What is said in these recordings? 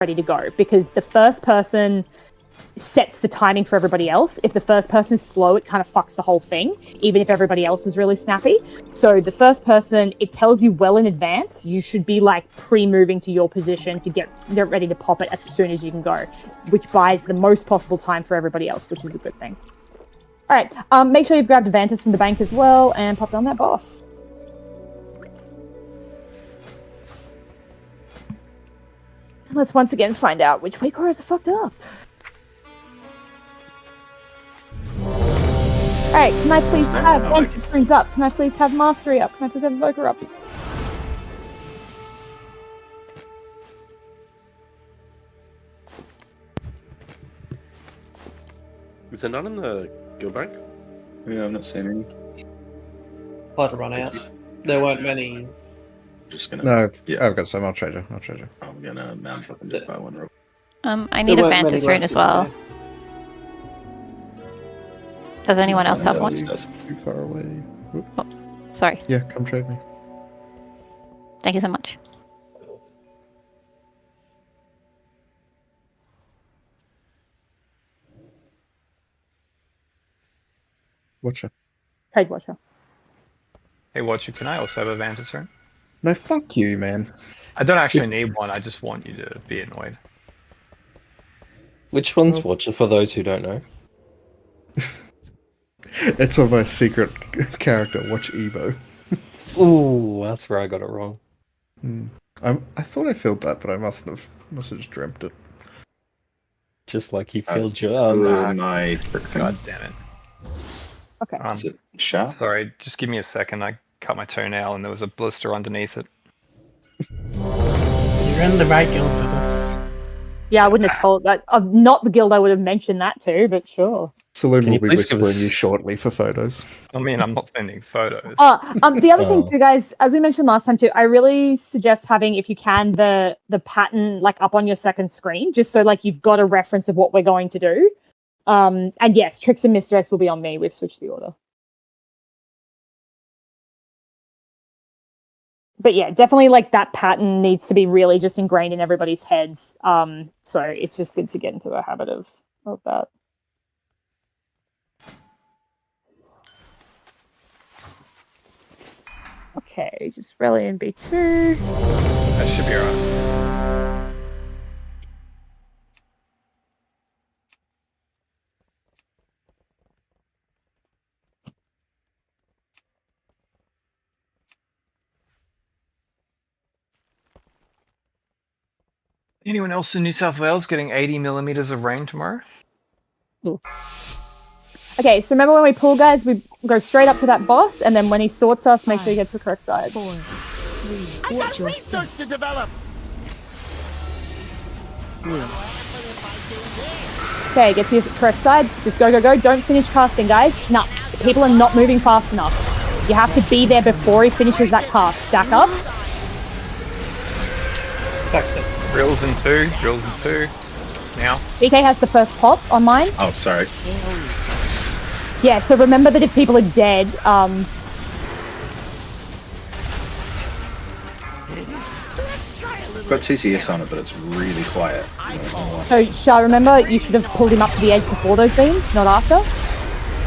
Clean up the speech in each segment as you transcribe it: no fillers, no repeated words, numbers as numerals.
ready to go, because the first person sets the timing for everybody else. If the first person is slow, it kind of fucks the whole thing, even if everybody else is really snappy. So the first person, it tells you well in advance, you should be like pre-moving to your position to get ready to pop it as soon as you can go, which buys the most possible time for everybody else, which is a good thing. All right, make sure you've grabbed Avantis from the bank as well and pop on that boss. Let's once again find out which weak auras are fucked up. Alright, can I please have Vantage Springs up? Can I please have Mastery up? Can I please have Evoker up? Is there none in the guild bank? Yeah, I've not seen any. I'll have to run out. There weren't many. Just gonna. No, Yeah. I've got some. I'll trade you. I'm gonna mount up and just buy one real. I need a weren't many Vantis rune as left, well. yeah. Does anyone else have one? Too far away. Oop. Sorry. Yeah, come trade me. Thank you so much. Watcher. Trade Watcher. Hey, Watcher, can I also have a Vantis rune? No, fuck you, man. I don't actually need one, I just want you to be annoyed. Which one's Watcher for those who don't know? It's on my secret character. Watch Evo. Ooh, that's where I got it wrong. I thought I filled that, but I must have just dreamt it. Just like he filled your my God damn it. Okay. Is it sharp? Sorry, just give me a second. I cut my toenail and there was a blister underneath it. You're in the right guild for this. Yeah, I wouldn't have told that. Not the guild I would have mentioned that to, but sure. Saloon Can will you be please give whispering us- you shortly for photos. I mean, I'm not sending photos. The other thing too, guys, as we mentioned last time too, I really suggest having, if you can, the pattern like up on your second screen, just so like you've got a reference of what we're going to do. And yes, Tricks and Mr. X will be on me. We've switched the order. But yeah, definitely like that pattern needs to be really just ingrained in everybody's heads. So it's just good to get into the habit of that. Okay, just rally in B2. That should be alright. Anyone else in New South Wales getting 80 millimeters of rain tomorrow? Ooh. Okay, so remember when we pull, guys, we go straight up to that boss, and then when he sorts us, make sure you get to the correct side. 4, 3, watch your step. to develop. Okay, get to your correct sides. Just go, go, go. Don't finish casting, guys. No, people are not moving fast enough. You have to be there before he finishes that cast. Stack up. Backstep. Drills in 2, drills in 2. Now. BK has the first pop on mine. Oh, sorry. Yeah, so remember that if people are dead, Got TCS on it, but it's really quiet. so Shah, remember you should have pulled him up to the edge before those beams, not after.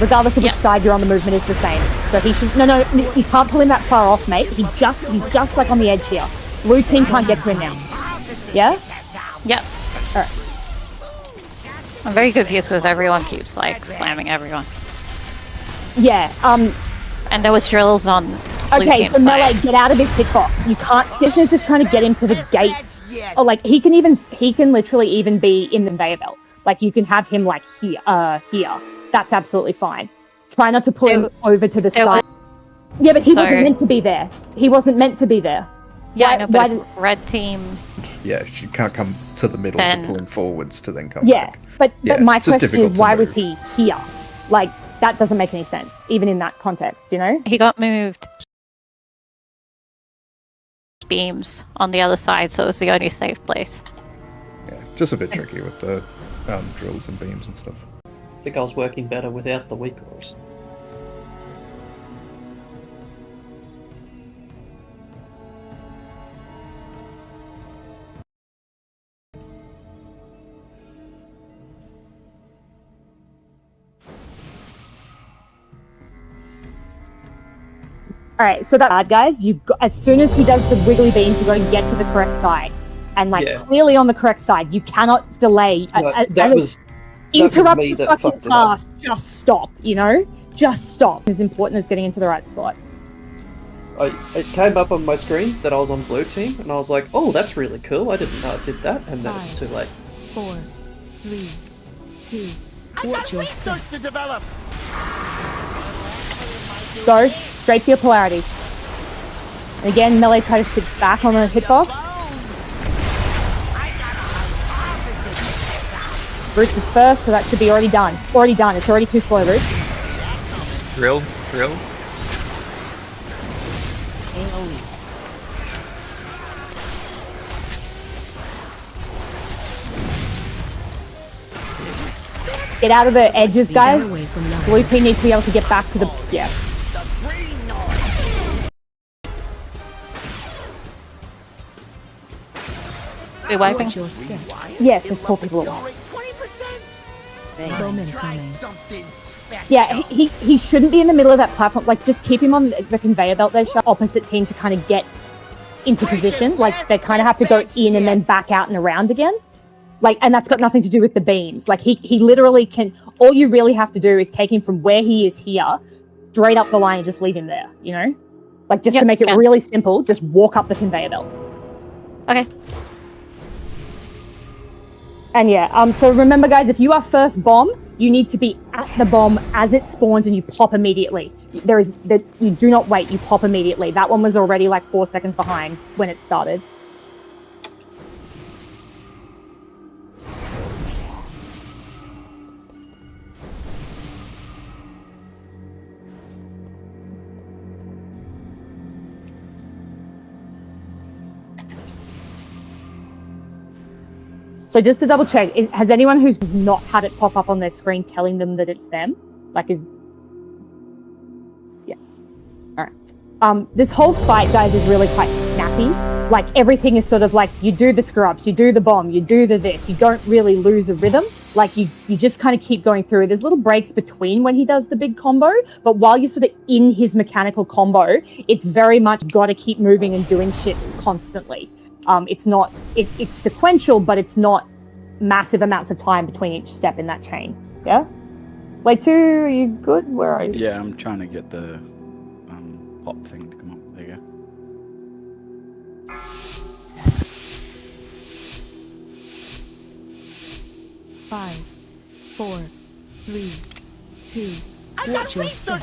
Regardless of which side you're on, the movement is the same. So he should. No, you can't pull him that far off, mate. He's just like on the edge here. Blue team can't get to him now. Yeah. Yep. Alright. I'm very confused because everyone keeps like slamming everyone. Yeah. And there was drills on blue Okay, team's so side. Melee, get out of his hitbox. You can't. Session is just trying to get him to the gate. Or like he can literally even be in the conveyor belt. Like you can have him like here. That's absolutely fine. Try not to pull him over to the side. Yeah, but he wasn't meant to be there. He wasn't meant to be there. Yeah, Why- I know, why but if red team. Yeah, she can't come to the middle Then- to pull him forwards to then come Yeah, back. but my it's just question is, difficult to why move. was he here? Like that doesn't make any sense, even in that context. You know? He got moved beams on the other side, so it was the only safe place. Yeah, just a bit tricky with the drills and beams and stuff. I think I was working better without the weak auras. All right, so that bad guys, as soon as he does the wiggly beans, you got to get to the correct side, and like clearly on the correct side. You cannot delay. That was interrupt me the that fucking fucked it up. pass. Just stop. You know, just stop. As important as getting into the right spot. It came up on my screen that I was on blue team, and I was like, "Oh, that's really cool. I didn't know I did that," and then it's too late. 4, 3, 2. Watch your step. Go straight to your polarities. And again, melee try to sit back on the hitbox. Roots is first, so that should be already done. Already done. It's already too slow, Roots. Drill. Get out of the edges, guys. Blue team needs to be able to get back to the... Yeah. We wiping? Watch your step. Yes, there's 4 people away. Bowman coming. Yeah, he shouldn't be in the middle of that platform. Like, just keep him on the conveyor belt there, opposite team to kind of get into position. Like, they kind of have to go in and then back out and around again. Like, and that's got nothing to do with the beams. Like, he literally can... All you really have to do is take him from where he is here, straight up the line and just leave him there, you know? Like, just to make it really simple, just walk up the conveyor belt. Okay. And yeah, so remember guys, if you are first bomb, you need to be at the bomb as it spawns and you pop immediately. You do not wait, you pop immediately. That one was already like 4 seconds behind when it started. So just to double check, has anyone who's not had it pop up on their screen telling them that it's them? Like yeah. All right. This whole fight, guys, is really quite snappy. Like everything is sort of like you do the scrubs, you do the bomb, you do the this. You don't really lose a rhythm. Like you just kind of keep going through. There's little breaks between when he does the big combo, but while you're sort of in his mechanical combo, it's very much got to keep moving and doing shit constantly. It's not, it's sequential, but it's not massive amounts of time between each step in that chain. Yeah? Wait, 2, are you good? Where are you? Yeah, I'm trying to get the pop thing to come up. There you go. 5, 4, 3, 2. Watch your step.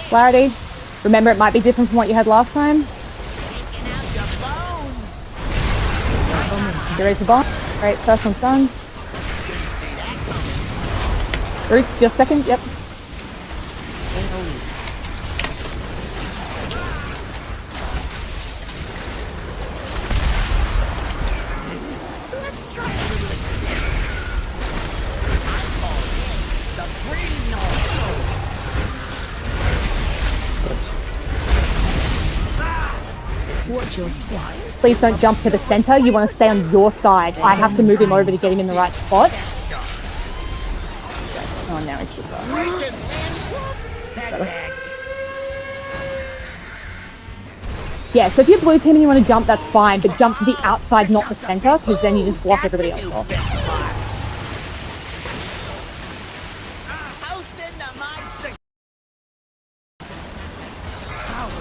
Clarity. Remember, it might be different from what you had last time. Get ready for bomb. Alright, first one's done. Roots, your second. Yep. Watch your step. Please don't jump to the center. You want to stay on your side. I have to move him over to get him in the right spot. Oh, now he's just yeah, so if you're blue team and you want to jump, that's fine, but jump to the outside, not the center, because then you just block everybody else off.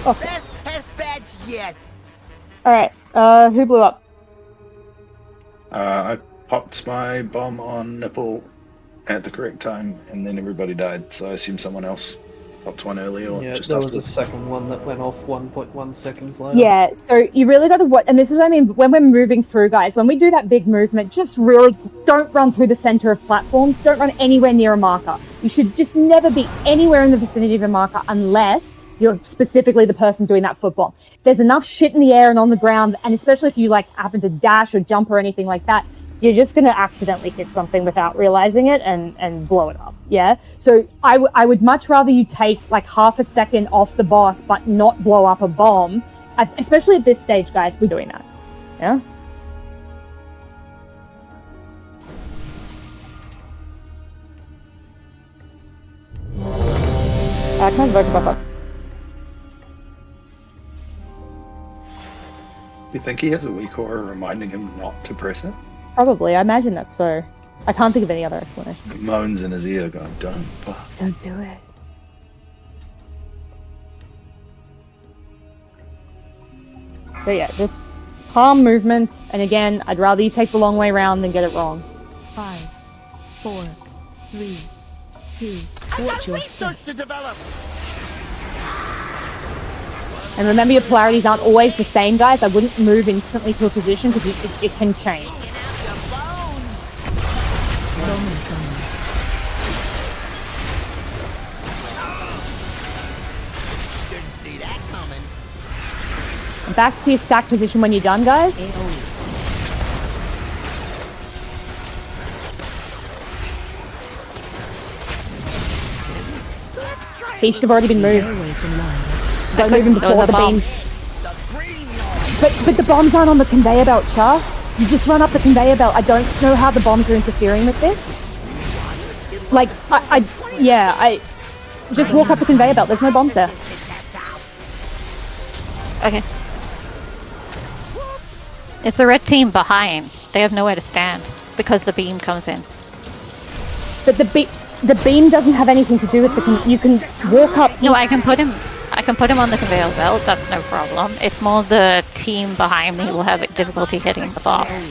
Okay. Best test badge yet. Alright, who blew up? I popped my bomb on nipple at the correct time, and then everybody died. So I assume someone else popped one earlier. Or Yeah, just there after was a this. second one that went off 1.1 seconds later. Yeah, so you really got to watch, and this is what I mean, when we're moving through, guys, when we do that big movement, just really don't run through the center of platforms, don't run anywhere near a marker. You should just never be anywhere in the vicinity of a marker unless you're specifically the person doing that football. There's enough shit in the air and on the ground, and especially if you like happen to dash or jump or anything like that, you're just going to accidentally hit something without realizing it and blow it up. Yeah. So I would much rather you take like half a second off the boss, but not blow up a bomb. Especially at this stage, guys, we're doing that. Yeah. Can I invoke a buff up? You think he has a weak aura reminding him not to press it? Probably. I imagine that's so. I can't think of any other explanation. It moans in his ear going, don't. Don't do it. But yeah, just calm movements. And again, I'd rather you take the long way around than get it wrong. 5, 4, 3, 2. I Watch got your step. research to develop. And remember, your polarities aren't always the same, guys. I wouldn't move instantly to a position because it can change. Didn't see that coming. Back to your stack position when you're done, guys. He should have already been moved. Don't move him before the beam. But the bombs aren't on the conveyor belt, Char. You just run up the conveyor belt. I don't know how the bombs are interfering with this. Like, I just walk up the conveyor belt. There's no bombs there. Okay. It's the red team behind. They have nowhere to stand because the beam comes in. But the beam doesn't have anything to do with the. You can walk up. No, I can put him on the conveyor belt. That's no problem. It's more the team behind me will have difficulty hitting the boss.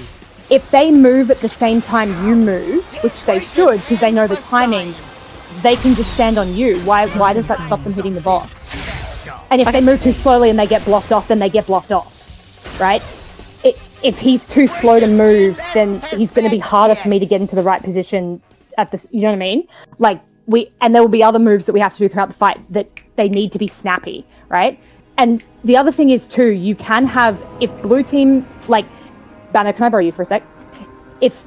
If they move at the same time you move, which they should because they know the timing, they can just stand on you. Why does that stop them hitting the boss? And if they move too slowly and they get blocked off, then they get blocked off, right? If he's too slow to move, then he's going to be harder for me to get into the right position at this. You know what I mean? Like and there will be other moves that we have to do throughout the fight that they need to be snappy, right? And the other thing is too, you can have if blue team like Banner, can I borrow you for a sec? If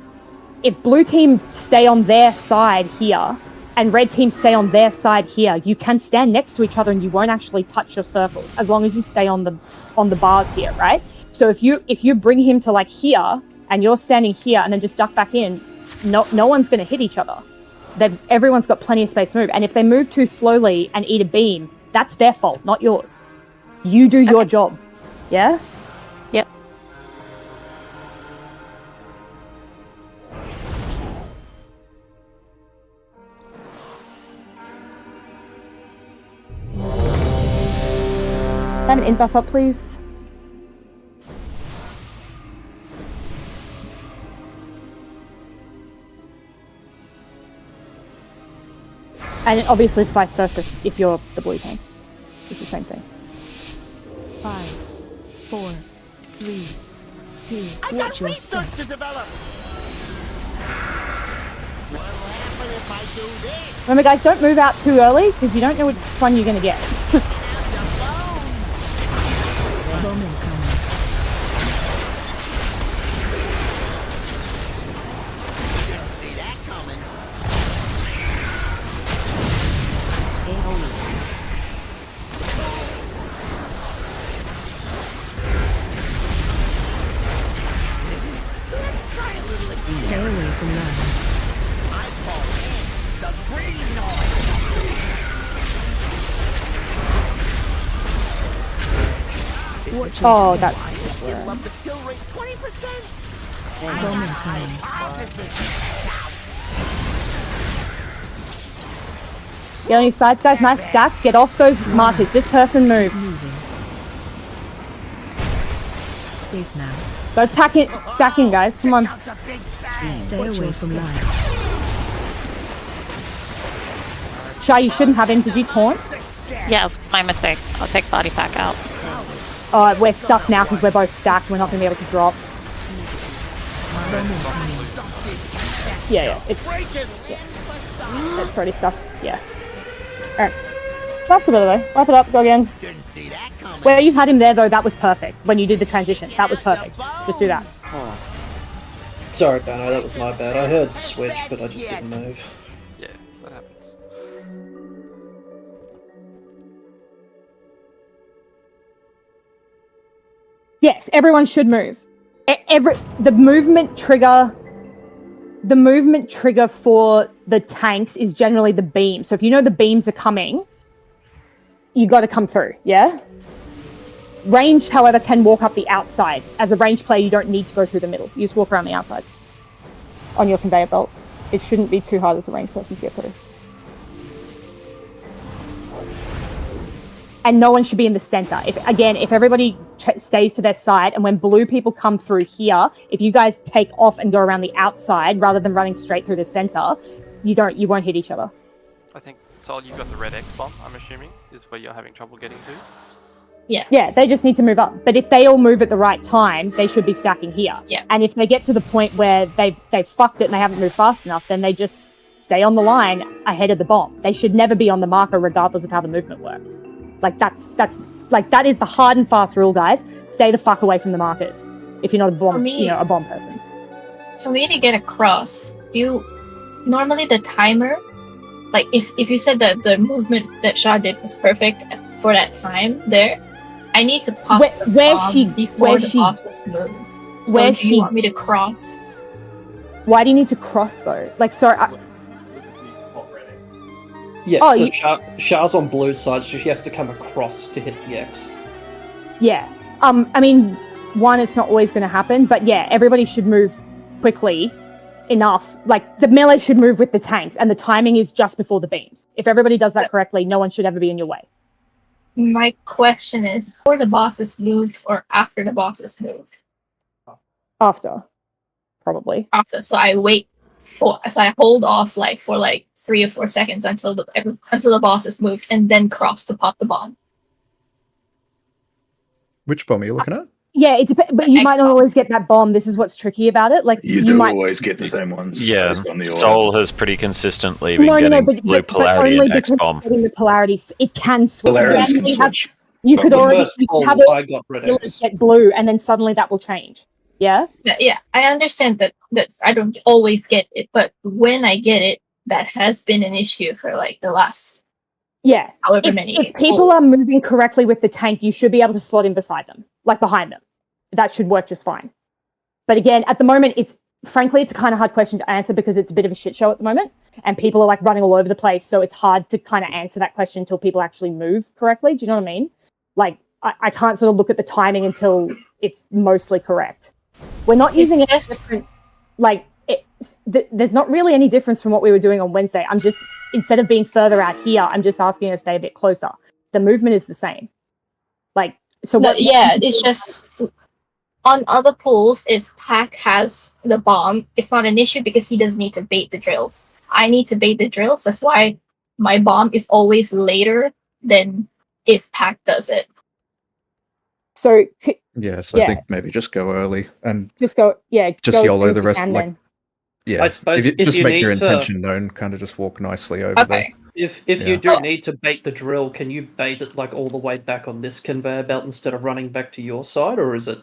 blue team stay on their side here and red team stay on their side here, you can stand next to each other and you won't actually touch your circles as long as you stay on the bars here, right? So if you bring him to like here and you're standing here and then just duck back in, no one's going to hit each other. Everyone's got plenty of space to move. And if they move too slowly and eat a beam, that's their fault, not yours. You do your job. Yeah? Yep. Have an int buff up, please. And obviously it's vice versa if you're the blue team. It's the same thing. 5, 4, 3, 2. I Watch got your research step. to develop. What'll happen if I do this? Remember, guys, don't move out too early because you don't know which one you're going to get. Bowman coming. Didn't see that coming. Let's try a little Stay away from lines. I call it the green noise. Watch your Oh, step. that's... Give up the kill rate 20%. Bowman coming. Get on your sides, guys. Nice stack. Get off those markers. This person move. Moving. Safe now. Go stacking, guys. Come on. Stay away from lines. Shy, you shouldn't have him. Did you taunt? Yeah, my mistake. I'll take body pack out. We're stuck now because we're both stacked. We're not going to be able to drop. Yeah. It's already stuffed. Yeah. Alright. That's a bit though. Wipe it up. Go again. Didn't see that coming. Where you had him there though, that was perfect. When you did the transition, that was perfect. Just do that. Sorry, Bano, that was my bad. I heard switch, but I just didn't move. Yeah, that happens. Yes, everyone should move. The movement trigger for the tanks is generally the beam. So if you know the beams are coming, you got to come through, yeah? Ranged, however, can walk up the outside. As a ranged player, you don't need to go through the middle. You just walk around the outside on your conveyor belt. It shouldn't be too hard as a ranged person to get through. And no one should be in the center. If everybody stays to their side, and when blue people come through here, if you guys take off and go around the outside rather than running straight through the center, you won't hit each other. I think, Sol, you've got the red X bomb, I'm assuming, is where you're having trouble getting to. Yeah. Yeah, they just need to move up. But if they all move at the right time, they should be stacking here. Yeah. And if they get to the point where they've fucked it and they haven't moved fast enough, then they just stay on the line ahead of the bomb. They should never be on the marker regardless of how the movement works. Like that is the hard and fast rule, guys. Stay the fuck away from the markers if you're not a bomb, a bomb person. For me to get across, normally the timer, like if you said that the movement that Shaw did was perfect for that time there, I need to pop the bomb before the boss was moved. So do you want me to cross? Why do you need to cross though? Like, sorry. Yeah, Shah's on blue side, so she has to come across to hit the X. Yeah. I mean, one, it's not always going to happen, but yeah, everybody should move quickly enough. Like, the melee should move with the tanks, and the timing is just before the beams. If everybody does that correctly, no one should ever be in your way. My question is, before the boss is moved or after the boss is moved? After. Probably. After. So I hold off for 3 or 4 seconds until the boss is moved, and then cross to pop the bomb. Which bomb are you looking at? Yeah, it depends, but you might not always get that bomb. This is what's tricky about it. Like you might always get the same ones. Yeah, Sol has pretty consistently been getting blue polarity and X bomb. The polarities, it can switch. Polarities can switch. You could already have I got red X. Get blue, and then suddenly that will change. Yeah. Yeah, I understand that I don't always get it, but when I get it, that has been an issue for the last however many. If people are moving correctly with the tank, you should be able to slot in beside them, behind them. That should work just fine. But again, at the moment, it's a kind of hard question to answer because it's a bit of a shit show at the moment, and people are running all over the place. So it's hard to kind of answer that question until people actually move correctly. Do you know what I mean? I can't sort of look at the timing until it's mostly correct. We're not using it different. There's not really any difference from what we were doing on Wednesday. I'm just, instead of being further out here, I'm just asking you to stay a bit closer. The movement is the same. It's just on other pools, if Pac has the bomb, it's not an issue because he doesn't need to bait the drills. I need to bait the drills. That's why my bomb is always later than if Pac does it. So I think maybe just go early and just go YOLO the rest. I suppose if you make your intention known, kind of just walk nicely over there. If you do need to bait the drill, can you bait it all the way back on this conveyor belt instead of running back to your side, or is it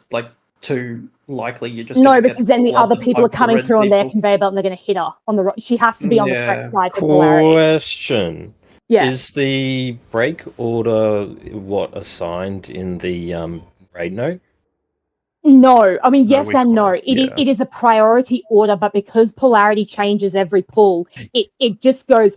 too likely you're just because then the other people are coming through on their conveyor belt and they're going to hit her on the she has to be on the correct side for polarity. Question. Yeah. Is the break order assigned in the raid note? No, I mean yes and no. It is a priority order, but because polarity changes every pool, it just goes.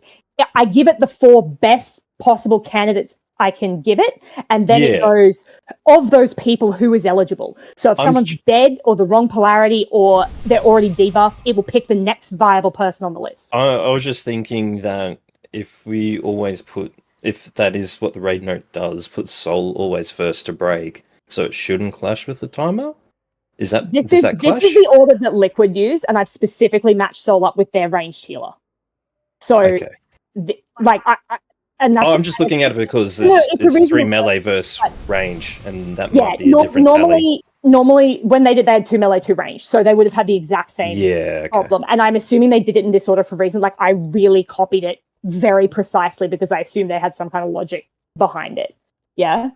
I give it the 4 best possible candidates I can give it, and then it goes of those people who is eligible. So if someone's dead or the wrong polarity or they're already debuffed, it will pick the next viable person on the list. I was just thinking that if we always if that is what the raid note does, put Sol always first to break, so it shouldn't clash with the timer? Does that clash? This is the order that Liquid used, and I've specifically matched Sol up with their ranged healer. So, I'm just looking at it because it's 3 melee versus range, and that might be a different normally when they had 2 melee, 2 range, so they would have had the exact same problem. And I'm assuming they did it in this order for a reason. I really copied it very precisely because I assumed they had some kind of logic behind it. Yeah.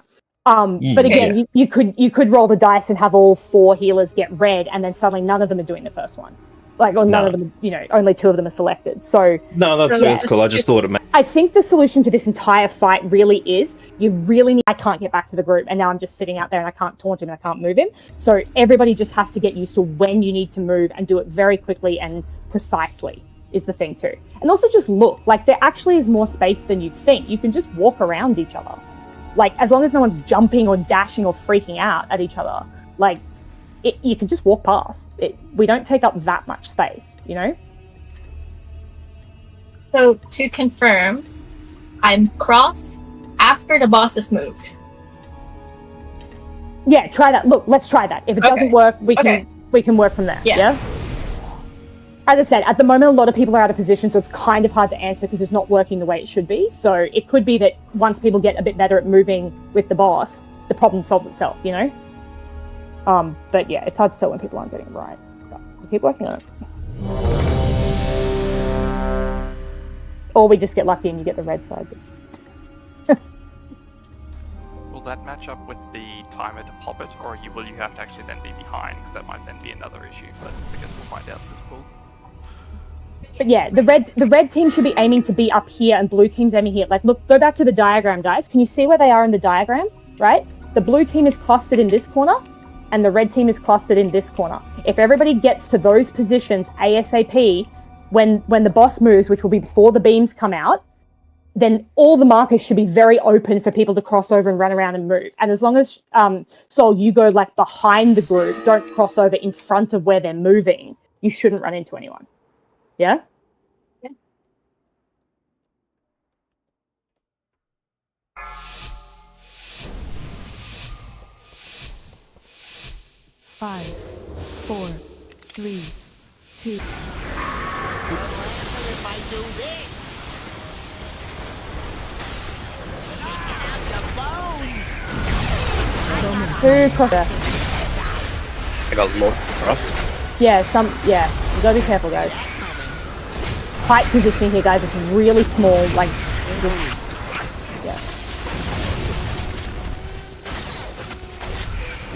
But again, you could roll the dice and have all 4 healers get red, and then suddenly none of them are doing the first one. None of them, only 2 of them are selected. So that's cool. I just thought it. I think the solution to this entire fight really is you really need. I can't get back to the group, and now I'm just sitting out there and I can't taunt him and I can't move him. So everybody just has to get used to when you need to move and do it very quickly and precisely. Is the thing too. And also just look, there actually is more space than you think. You can just walk around each other. Like, as long as no one's jumping or dashing or freaking out at each other, like, you can just walk past. We don't take up that much space, you know? So, to confirm, I'm cross after the boss has moved. Yeah, try that. Look, let's try that. If it doesn't work, we can work from there. Yeah? As I said, at the moment, a lot of people are out of position, so it's kind of hard to answer because it's not working the way it should be. So it could be that once people get a bit better at moving with the boss, the problem solves itself, you know? But yeah, it's hard to tell when people aren't getting it right. But we'll keep working on it. Or we just get lucky and you get the red side. Will that match up with the timer to pop it, or will you have to actually then be behind? Because that might then be another issue, but I guess we'll find out in this pool. But yeah, the red team should be aiming to be up here and blue team's aiming here. Like, look, go back to the diagram, guys. Can you see where they are in the diagram, right? The blue team is clustered in this corner and the red team is clustered in this corner. If everybody gets to those positions ASAP, when the boss moves, which will be before the beams come out, then all the markers should be very open for people to cross over and run around and move. And as long as, Sol, you go like behind the group, don't cross over in front of where they're moving, you shouldn't run into anyone. Yeah? Yeah. Five, 4, 3, 2. If I do this? Who crossed there? I got more cross. Yeah, you gotta be careful, guys. Tight positioning here, guys. It's really small, like, just, yeah.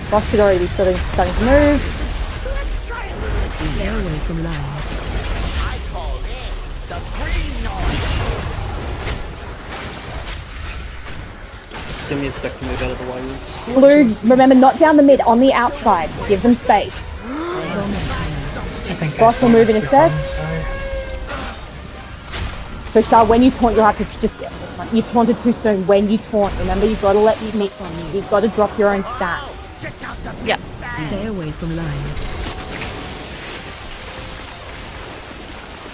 Boss should already be starting to move. Stay away from lines. I call this the green noise. Give me a sec to move out of the way, Roots. Blue, remember, not down the mid, on the outside. Give them space. Boss will move in a sec. So Shah, when you taunt, you'll have to just... You taunted too soon. When you taunt, remember, you've got to let you meet... You've got to drop your own stats. Yeah. Stay away from lines.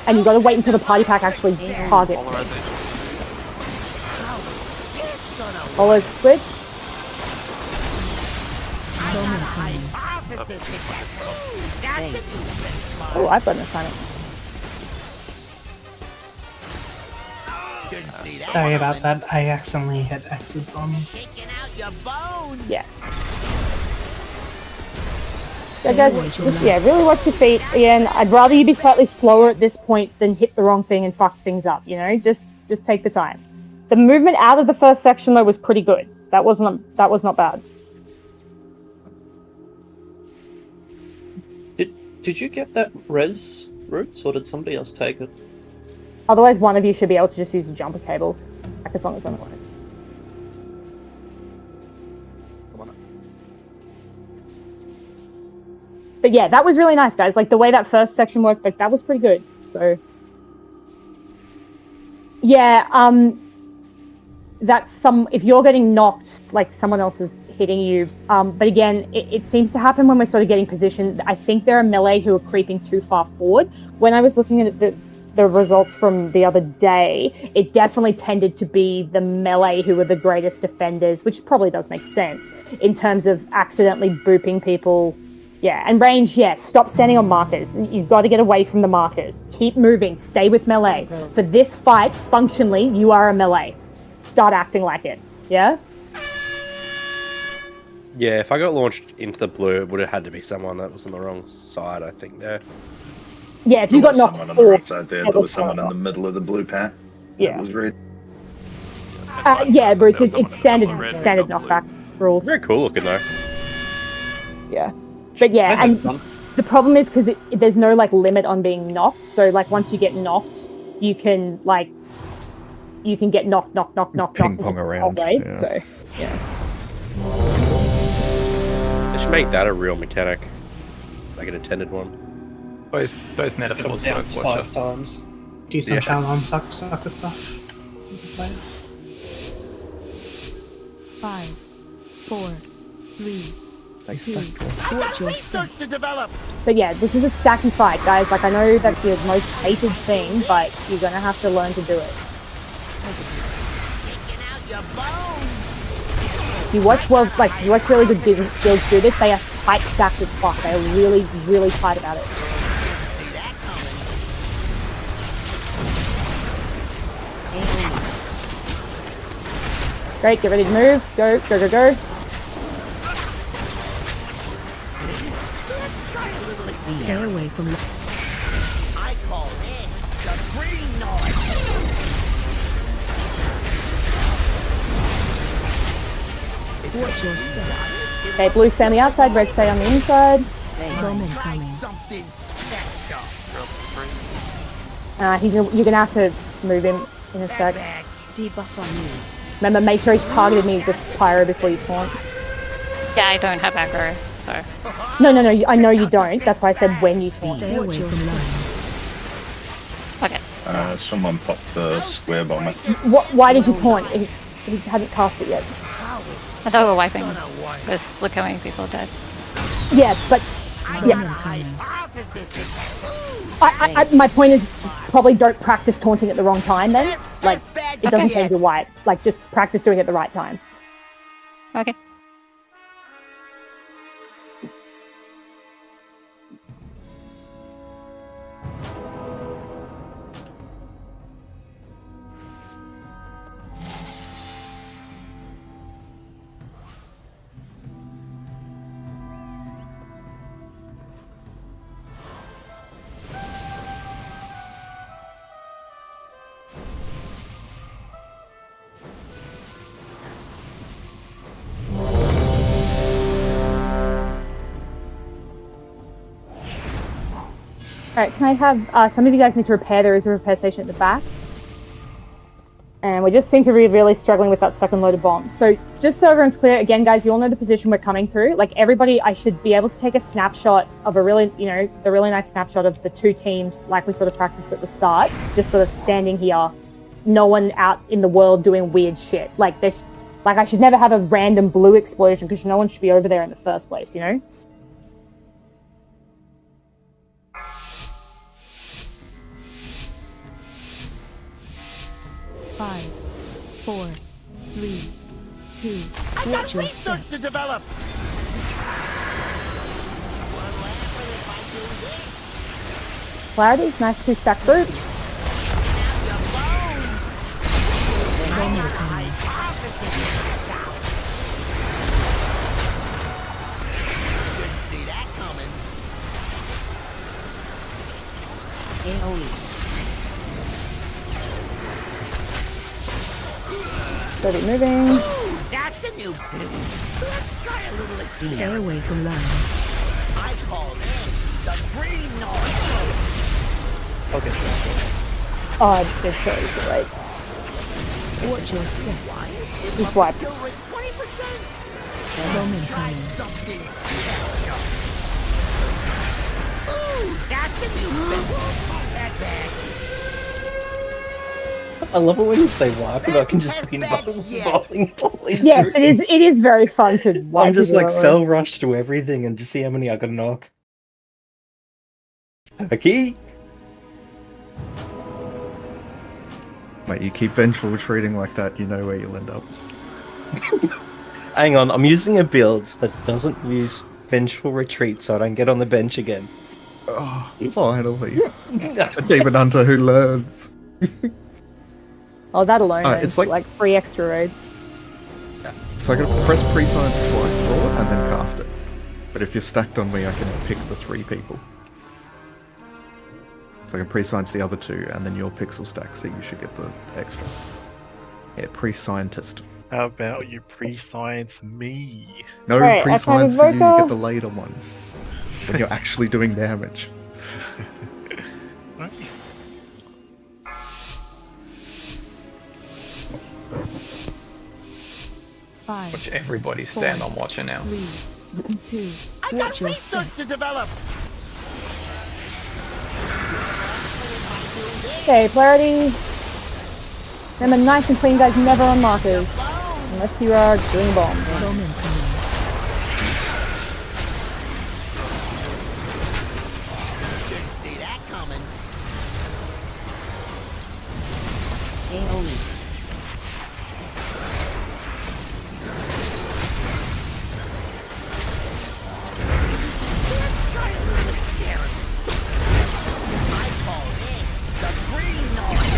And you've got to wait until the party pack actually targets. Follow switch. Oh, I've got an assignment. Sorry about that. I accidentally hit X's bomb. Yeah. So guys, just, really watch your feet. Again, I'd rather you be slightly slower at this point than hit the wrong thing and fuck things up, you know? Just take the time. The movement out of the first section though was pretty good. That was not bad. Did you get that res, Roots, or did somebody else take it? Otherwise, one of you should be able to just use your jumper cables, like as long as I'm on it. But yeah, that was really nice, guys. Like the way that first section worked, like that was pretty good. So yeah, that's if you're getting knocked, like someone else is hitting you. But again, it seems to happen when we're sort of getting positioned. I think there are melee who are creeping too far forward. When I was looking at the results from the other day, it definitely tended to be the melee who were the greatest offenders, which probably does make sense in terms of accidentally booping people. Yeah, and range, yes. Stop standing on markers. You've got to get away from the markers. Keep moving. Stay with melee. For this fight, functionally, you are a melee. Start acting like it. Yeah? Yeah, if I got launched into the blue, it would have had to be someone that was on the wrong side, I think, there. Yeah, if you got knocked someone on the right side there, there was someone in the middle of the blue pack. Yeah. That was red. Yeah, Bruce, it's standard knockback rules. Very cool looking, though. Yeah. But yeah, and the problem is because there's no like limit on being knocked. So like once you get knocked, you can get knocked, ping pong around. Yeah. So yeah, They should make that a real mechanic, like an intended one. Both metaphors work. 5 times. Do some Shaolin sucker stuff. 5, 4, 3, They 2. stacked Watch your step. to develop. But yeah, this is a stacky fight, guys. Like, I know that's your most hated thing, but you're gonna have to learn to do it. Taking out your bones. You watch you watch really good guilds do this. They are tight stacked as fuck. They are really, really tight about it. See that coming. Great, get ready to move. Go, go, go, go. Stay away from. I call this the green noise. Watch your step. Okay, blue stay on the outside, red stay on the inside. Bomb incoming. Something special. You're gonna have to move him in a sec. Debuff on me. Remember, make sure he's targeted me with pyro before you taunt. Yeah, I don't have aggro, so. No, I know you don't. That's why I said when you taunt. Stay away from lines. Okay. Someone popped the square bomber. Why did you taunt? He hadn't cast it yet. I thought we were wiping, because look how many people are dead. Yeah, but yeah. My point is, probably don't practice taunting at the wrong time then. Like, it doesn't change your wipe. Like, just practice doing it at the right time. Okay. Alright, can I have, some of you guys need to repair, there is a repair station at the back. And we just seem to be really struggling with that second load of bombs. So, just so everyone's clear, again guys, you all know the position we're coming through. Like, everybody, I should be able to take a snapshot of a really, the really nice snapshot of the two teams, like we sort of practiced at the start. Just sort of standing here, no one out in the world doing weird shit. Like, I should never have a random blue explosion, because no one should be over there in the first place, you know? Five, 4, 3, 2. I got research to develop. Clarity's nice 2 stack brutes. See that coming. Steady moving. That's a new thing. Let's try a little experiment. Stay away from lines. I call this the green noise. Okay, sure. Oh, it's so easy, right? Watch your step. Just wipe. 20%. Bomb incoming. Something special. Ooh, that's a new thing. That back. I love it when you say wipe and I can just be bowling. Yes, it is very fun to wipe. I'm just like people fell rush to everything and just see how many I can knock. Okay. Mate, you keep vengeful retreating like that, you know where you'll end up. Hang on, I'm using a build that doesn't use vengeful retreat, so I don't get on the bench again. Oh, finally. A demon hunter who learns. Oh, that alone it's like 3 extra raids. So I can press pre-science twice for it and then cast it. But if you're stacked on me, I can pick the 3 people. So I can pre-science the other 2 and then your pixel stack, so you should get the extra. Yeah, pre-scientist. How about you pre-science me? No, Right, pre-science I for you, you can't get the later one. When you're actually doing damage. Watch everybody stand on watcher now. 3, 2. I got research to develop. Okay, Polarity. Remember, nice and clean, guys, never on markers. Unless you are doing bomb. Yeah. Bomb incoming. Didn't see that coming. AoE. I call this the green noise.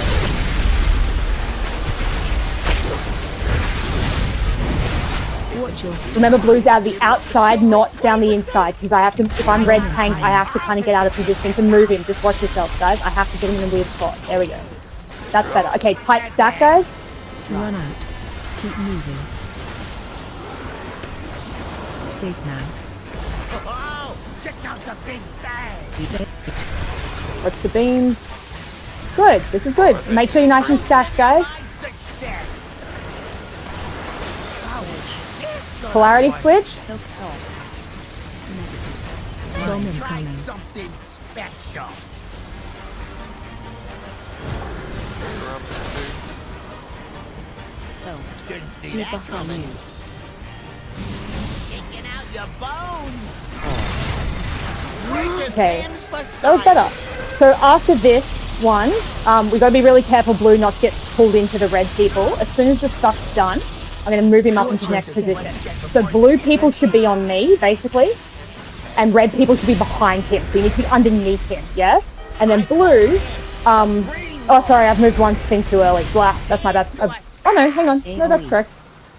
Watch your step. Remember, blue's out of the outside, not down the inside, because I have to, if I'm red tank, I have to kind of get out of position to move him. Just watch yourselves, guys. I have to get him in a weird spot. There we go. That's better. Okay, tight stack, guys. Run out. Keep moving. Safe now. Oh, check out the big bang. Watch the beams. Good. This is good. Make sure you're nice and stacked, guys. Polarity switch. Bomb Try incoming. something special. So, Didn't see that debuff on coming. you. Shaking out your bones. Okay, that was better. So after this one, we gotta be really careful, blue, not to get pulled into the red people. As soon as the suck's done, I'm gonna move him up into next position. So blue people should be on me, basically, and red people should be behind him. So you need to be underneath him, yeah? And then blue, oh sorry, I've moved one thing too early. Blah, that's my bad. Oh no, hang on. No, that's correct.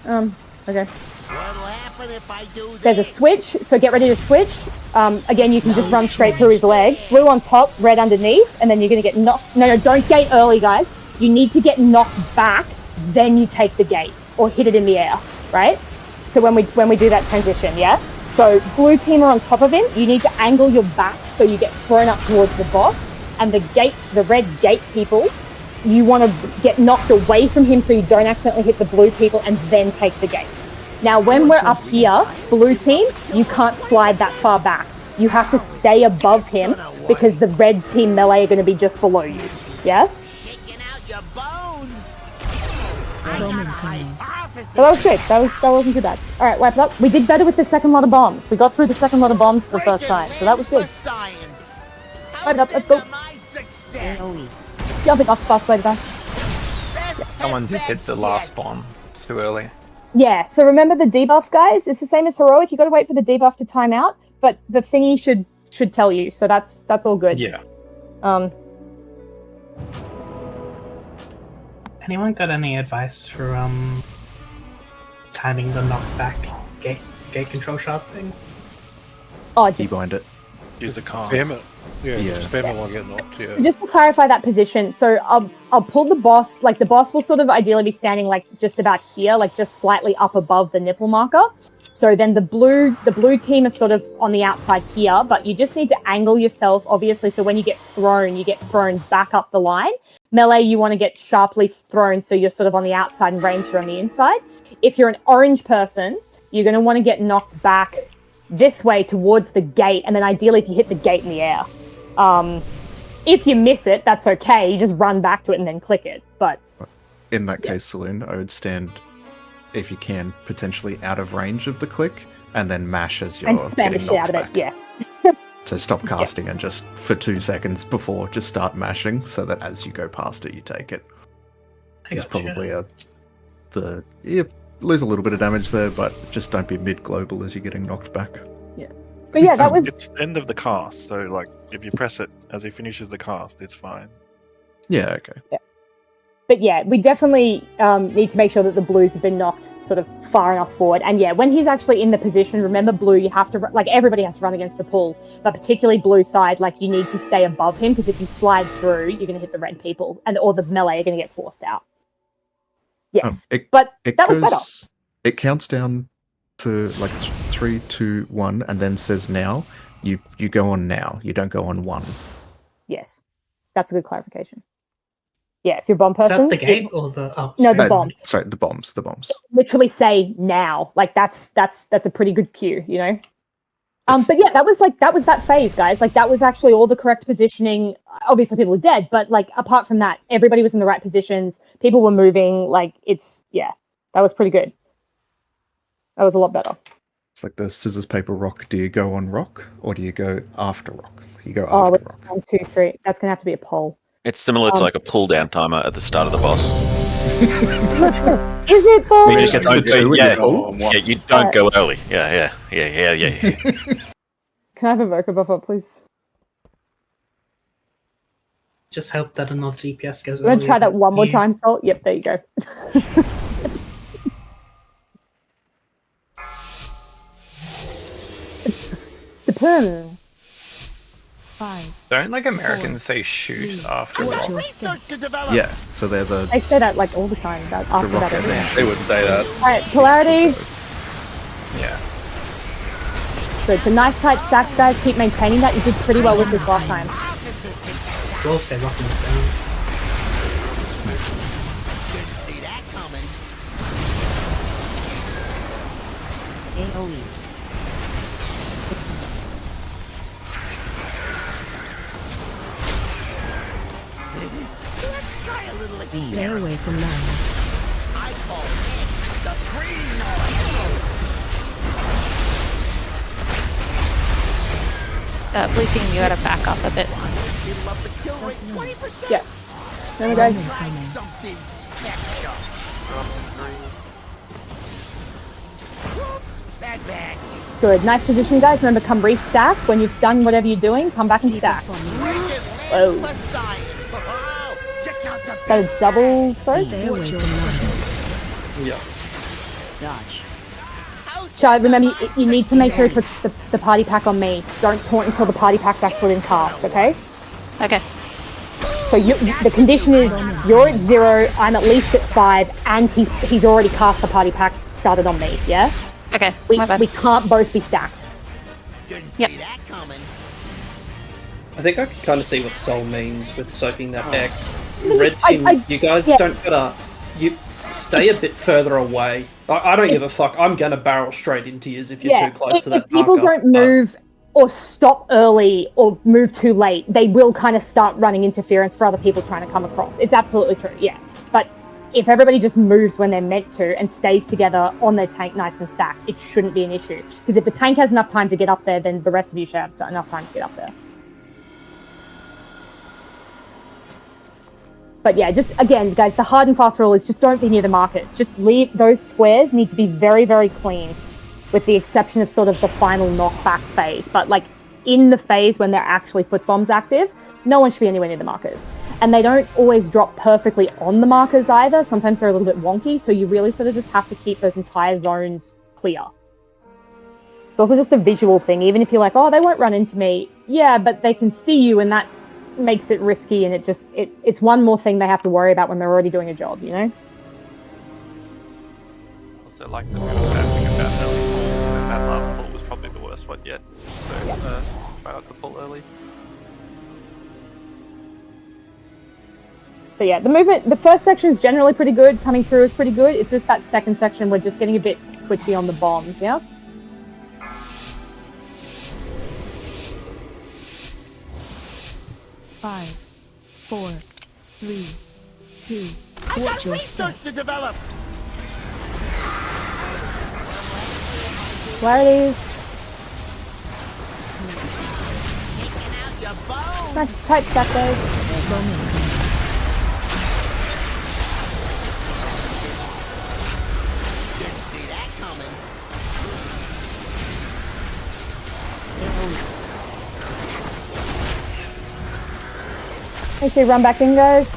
Okay. What'll happen if I do this? There's a switch, so get ready to switch. Again, you can just run straight through his legs. Blue on top, red underneath, and then you're going to get knocked. No, don't gate early, guys. You need to get knocked back, then you take the gate, or hit it in the air, right? So when we do that transition, yeah? So blue team are on top of him. You need to angle your back so you get thrown up towards the boss. And the red gate people, you want to get knocked away from him so you don't accidentally hit the blue people and then take the gate. Now, when we're up here, blue team, you can't slide that far back. You have to stay above him because the red team melee are going to be just below you. Yeah? Shaking out your bones. Bomb incoming. So that was good. That wasn't too bad. All right, wipe it up. We did better with the second lot of bombs. We got through the second lot of bombs for the first time, so that was good. Wipe it up. Let's go. AoE. Jumping off spots by the back. Someone did hit the last bomb too early. Yeah, so remember the debuff, guys? It's the same as heroic. You got to wait for the debuff to time out, but the thingy should tell you, so that's all good. Yeah. Anyone got any advice for timing the knockback gate control shot thing? Oh, just Bind it. Use the car. Spam it. Yeah, Yeah. spam it while getting knocked. Yeah. just to clarify that position. So I'll pull the boss. Like the boss will sort of ideally be standing like just about here, like just slightly up above the nipple marker. So then the blue team is sort of on the outside here, but you just need to angle yourself, obviously. So when you get thrown back up the line. Melee, you want to get sharply thrown, so you're sort of on the outside and ranger on the inside. If you're an orange person, you're going to want to get knocked back this way towards the gate, and then ideally if you hit the gate in the air. If you miss it, that's okay. You just run back to it and then click it. But in that case, Saloon, I would stand, if you can, potentially out of range of the click, and then mash as you're and spam getting the shit out knocked of back. it. Yeah. So stop casting and just for 2 seconds before, just start mashing, so that as you go past it, you take it. It's probably you lose a little bit of damage there, but just don't be mid-global as you're getting knocked back. Yeah. But yeah, that was... It's the end of the cast, so like if you press it as he finishes the cast, it's fine. Yeah, okay. Yeah. But yeah, we definitely need to make sure that the blues have been knocked sort of far enough forward. And yeah, when he's actually in the position, remember blue, you have to, like everybody has to run against the pull, but particularly blue side, like you need to stay above him because if you slide through, you're going to hit the red people or the melee are going to get forced out. Yes, but that was better. It counts down to like 3, 2, 1, and then says now. You go on now. You don't go on 1. Yes, that's a good clarification. Yeah, if you're a bomb person. Is that the gate or the? Oh, no, the bomb. Sorry, the bombs. The bombs. Literally say now. Like that's a pretty good cue, you know. But yeah, that was that phase, guys. Like that was actually all the correct positioning. Obviously, people were dead, but like apart from that, everybody was in the right positions. People were moving. Like that was pretty good. That was a lot better. It's like the scissors, paper, rock. Do you go on rock or do you go after rock? You go Oh, after rock. 1, 2, 3. That's gonna have to be a poll. It's similar to like a pull down timer at the start of the boss. Is it though? You just Gets don't to two go, and you pull? yeah, you don't go early. Yeah. Can I have a Voca buffer, please? Just hope that another DPS goes. I'm gonna try that one more You- time, Salt. Yep, there you go. Depends. 5. Don't like Americans say shoot after Watch rock? your step. Yeah, so they're the I say that like all the time. That after that, rocket everything. man. They wouldn't say that. Alright, polarity. Yeah. Good. So nice tight stacks, guys. Keep maintaining that. You did pretty well with this last time. Wolves say rocking us down. See that coming. AoE. Let's try a little Stay experiment. away from lions. I call it the green noise. Bleeping, you gotta back up a bit. It'll up the kill rate 20%. Yeah. Remember, guys. Try something special. Whoops, bad. Good. Nice position, guys. Remember, come restack. When you've done whatever you're doing, come back and stack. Oh. Check out the Got a double, sorry? Stay away from lions. Yeah. Dodge. Shad, remember, you need to make sure he puts the party pack on me. Don't taunt until the party pack's actually in cast, okay? Okay. So the condition is you're at 0, I'm at least at 5, and he's already cast the party pack started on me, yeah? Okay, We my bad. can't both be stacked. Yep. that coming. I think I can kind of see what Soul means with soaking that X. Red I- team, you guys yeah. don't gotta. You stay a bit further away. I don't give a fuck. I'm gonna barrel straight into you if you're too close to that if people marker. don't move or stop early or move too late, they will kind of start running interference for other people trying to come across. It's absolutely true, yeah. But if everybody just moves when they're meant to and stays together on their tank nice and stacked, it shouldn't be an issue. Because if the tank has enough time to get up there, then the rest of you should have enough time to get up there. But yeah, just again, guys, the hard and fast rule is just don't be near the markers. Just leave those squares need to be very, very clean, with the exception of sort of the final knockback phase. But like in the phase when they're actually foot bombs active, no one should be anywhere near the markers. And they don't always drop perfectly on the markers either. Sometimes they're a little bit wonky, so you really sort of just have to keep those entire zones clear. It's also just a visual thing. Even if you're like, oh, they won't run into me. Yeah, but they can see you, and that makes it risky, and it's one more thing they have to worry about when they're already doing a job, you know? Also, like the bad thing about early pulls, and that last pull was probably the worst one yet. So try not to pull early. But yeah, the movement, the first section is generally pretty good. Coming through is pretty good. It's just that second section we're just getting a bit twitchy on the bombs, yeah? Five, 4, 3, 2. I Watch got your research step. to develop. Polarities. Taking out your bones. Nice tight stack, guys. Didn't see that coming. Make sure you run back in, guys.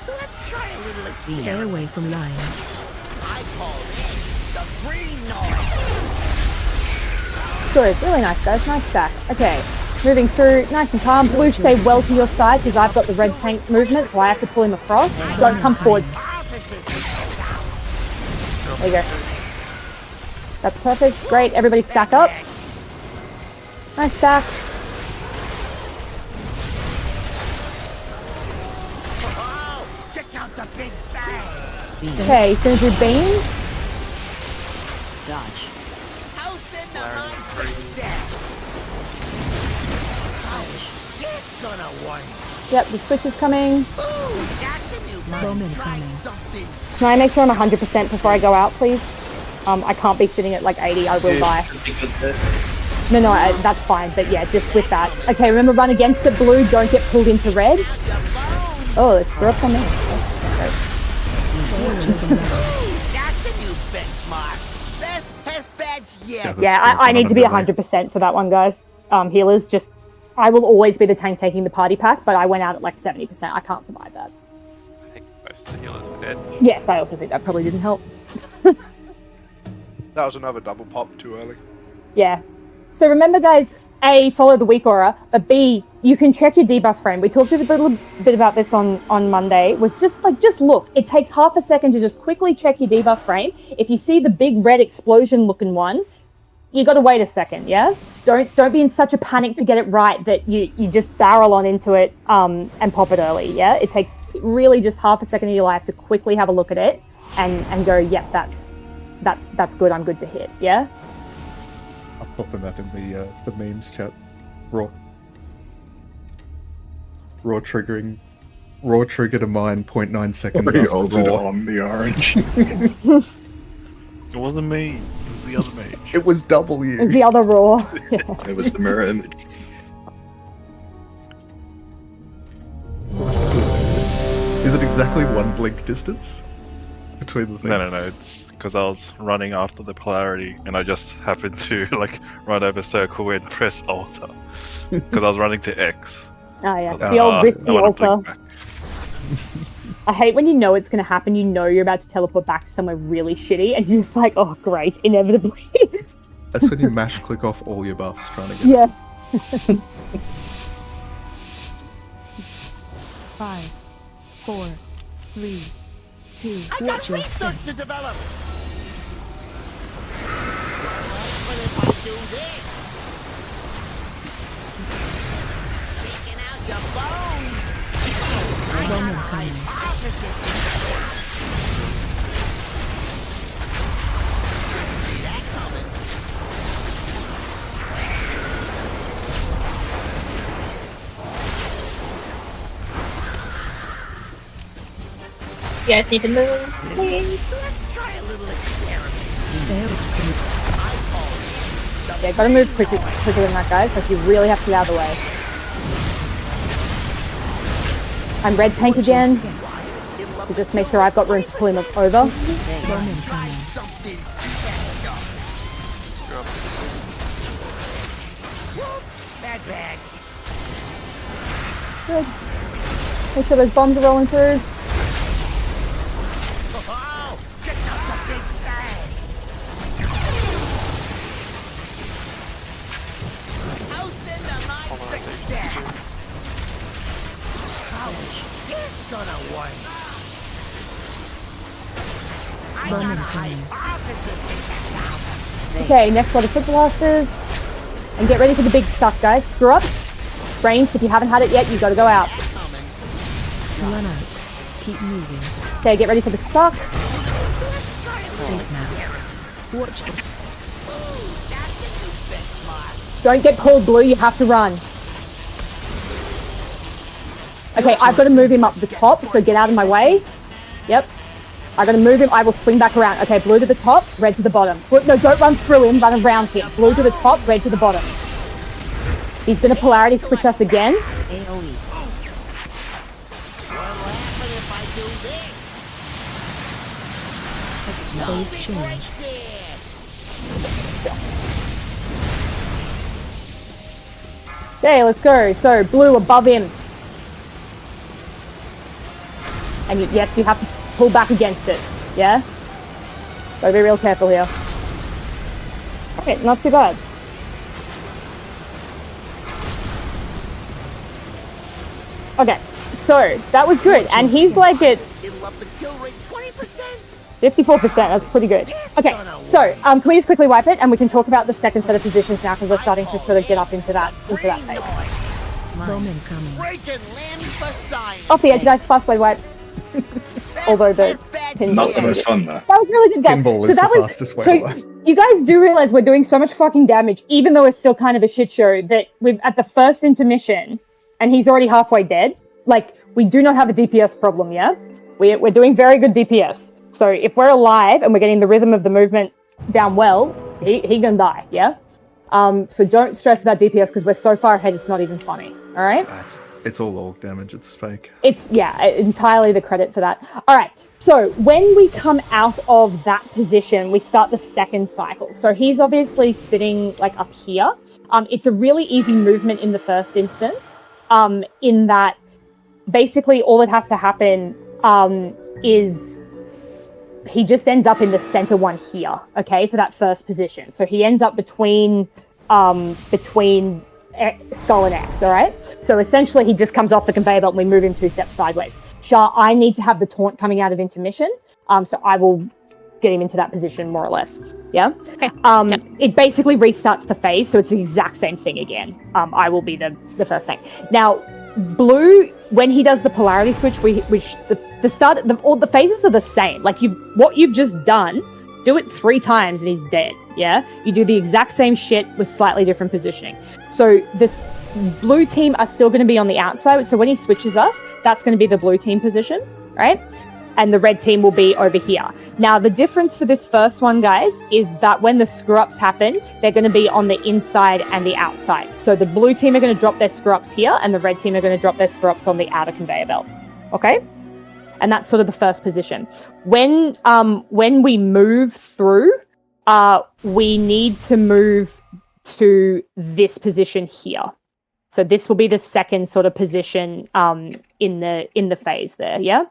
Let's try a little experiment. Stay away from lions. I call it the green noise. Good, really nice, guys. Nice stack. Okay, moving through, nice and calm. Blue, stay well to your side because I've got the red tank movement, so I have to pull him across. Don't come forward. There you go. That's perfect. Great. Everybody stack up. Nice stack. Oh, check out the big bang. Okay, he's going to do beams. Dodge. House in the unsuccess. Ouch. It's gonna work. Yep, the switch is coming. Ooh, that's a new Bomb incoming. Can I make sure I'm 100% before I go out, please? I can't be sitting at like 80. I will die. No, that's fine. But yeah, just with that. Okay, remember, run against it, blue. Don't get pulled into red. Oh, let's screw up on me. That's a new benchmark. Best test badge yet. Yeah, I need to be 100% for that one, guys. Healers, just... I will always be the tank taking the party pack, but I went out at like 70%. I can't survive that. I think most of the healers were dead. Yes, I also think that probably didn't help. That was another double pop too early. Yeah. So remember, guys, A, follow the weak aura, but B, you can check your debuff frame. We talked a little bit about this on Monday. Was just look. It takes half a second to just quickly check your debuff frame. If you see the big red explosion looking one, you got to wait a second, yeah? Don't be in such a panic to get it right that you just barrel on into it and pop it early, yeah? It takes really just half a second of your life to quickly have a look at it and go, yep, that's good. I'm good to hit, yeah? I'll pop that in the memes chat. Raw triggered a mine 0.9 seconds He after holds it raw. on the orange. It wasn't me. It was the other mage. It was double you. It was the other raw. Yeah. It was the mirror image. Is it exactly one blink distance between the things? No. It's because I was running after the polarity, and I just happened to like run over circle and press Alter because I was running to X. Oh yeah, the old risky altar. I hate when you know it's going to happen, you know you're about to teleport back to somewhere really shitty, and you're just like, oh great, inevitably. That's when you mash click off all your buffs trying to get Yeah. 5, 4, 3, 2. I got research to develop. What if I do this? Taking out your bones. I got hypothesis. See that coming. You guys need to move, please. Let's try a little experiment. Yeah, gotta move quicker than that, guys. Like, you really have to get out of the way. I'm red tank again. So just make sure I've got room to pull him over. Bad bags. Good. Make sure those bombs are rolling through. Oh, check out the big bag. How's my success? Ouch, this gonna work. I got a hypothesis. Okay, next lot of foot blasters. And get ready for the big suck, guys. Screw ups. Ranged, if you haven't had it yet, you gotta go out. Run out. Keep moving. Okay, get ready for the suck. Safe now. Watch this. Don't get pulled, blue. You have to run. Okay, I've got to move him up the top, so get out of my way. Yep. I gotta move him. I will swing back around. Okay, blue to the top, red to the bottom. No, don't run through him, run around him. Blue to the top, red to the bottom. He's gonna polarity switch us again. Phase change. Okay, let's go. So, blue above him. And yes, you have to pull back against it. Yeah? Gotta be real careful here. Okay, not too bad. Okay, so that was good. And he's like at 54%. That's pretty good. Okay, so can we just quickly wipe it and we can talk about the second set of positions now because we're starting to sort of get up into that phase. Bomb incoming. Off the edge, guys. Fast way wipe. Although the pinball. Not the most fun though. That was really good, guys. Pinball so is that the was fastest way so. away. You guys do realize we're doing so much fucking damage, even though it's still kind of a shit show. That we've at the first intermission, and he's already halfway dead. Like we do not have a DPS problem, yeah. We're doing very good DPS. So if we're alive and we're getting the rhythm of the movement down well, he gonna die, yeah? So don't stress about DPS because we're so far ahead it's not even funny, alright? It's all orc damage, it's fake. It's, yeah, entirely the credit for that. Alright, so when we come out of that position, we start the second cycle. So he's obviously sitting like up here. It's a really easy movement in the first instance, in that basically all that has to happen is he just ends up in the center one here, okay, for that first position. So he ends up between Skull and X, all right? So essentially he just comes off the conveyor belt and we move him 2 steps sideways. Shah, I need to have the taunt coming out of intermission, so I will get him into that position more or less, yeah? Okay. It basically restarts the phase, so it's the exact same thing again. I will be the first tank. Now, Blue, when he does the polarity switch, which all the phases are the same. Like what you've just done, do it 3 times and he's dead. Yeah, you do the exact same shit with slightly different positioning. So this blue team are still going to be on the outside. So when he switches us, that's going to be the blue team position, right? And the red team will be over here. Now, the difference for this first one, guys, is that when the screw-ups happen, they're going to be on the inside and the outside. So the blue team are going to drop their screw-ups here, and the red team are going to drop their screw-ups on the outer conveyor belt. Okay? And that's sort of the first position. When we move through, we need to move to this position here. So this will be the second sort of position in the phase there, yeah?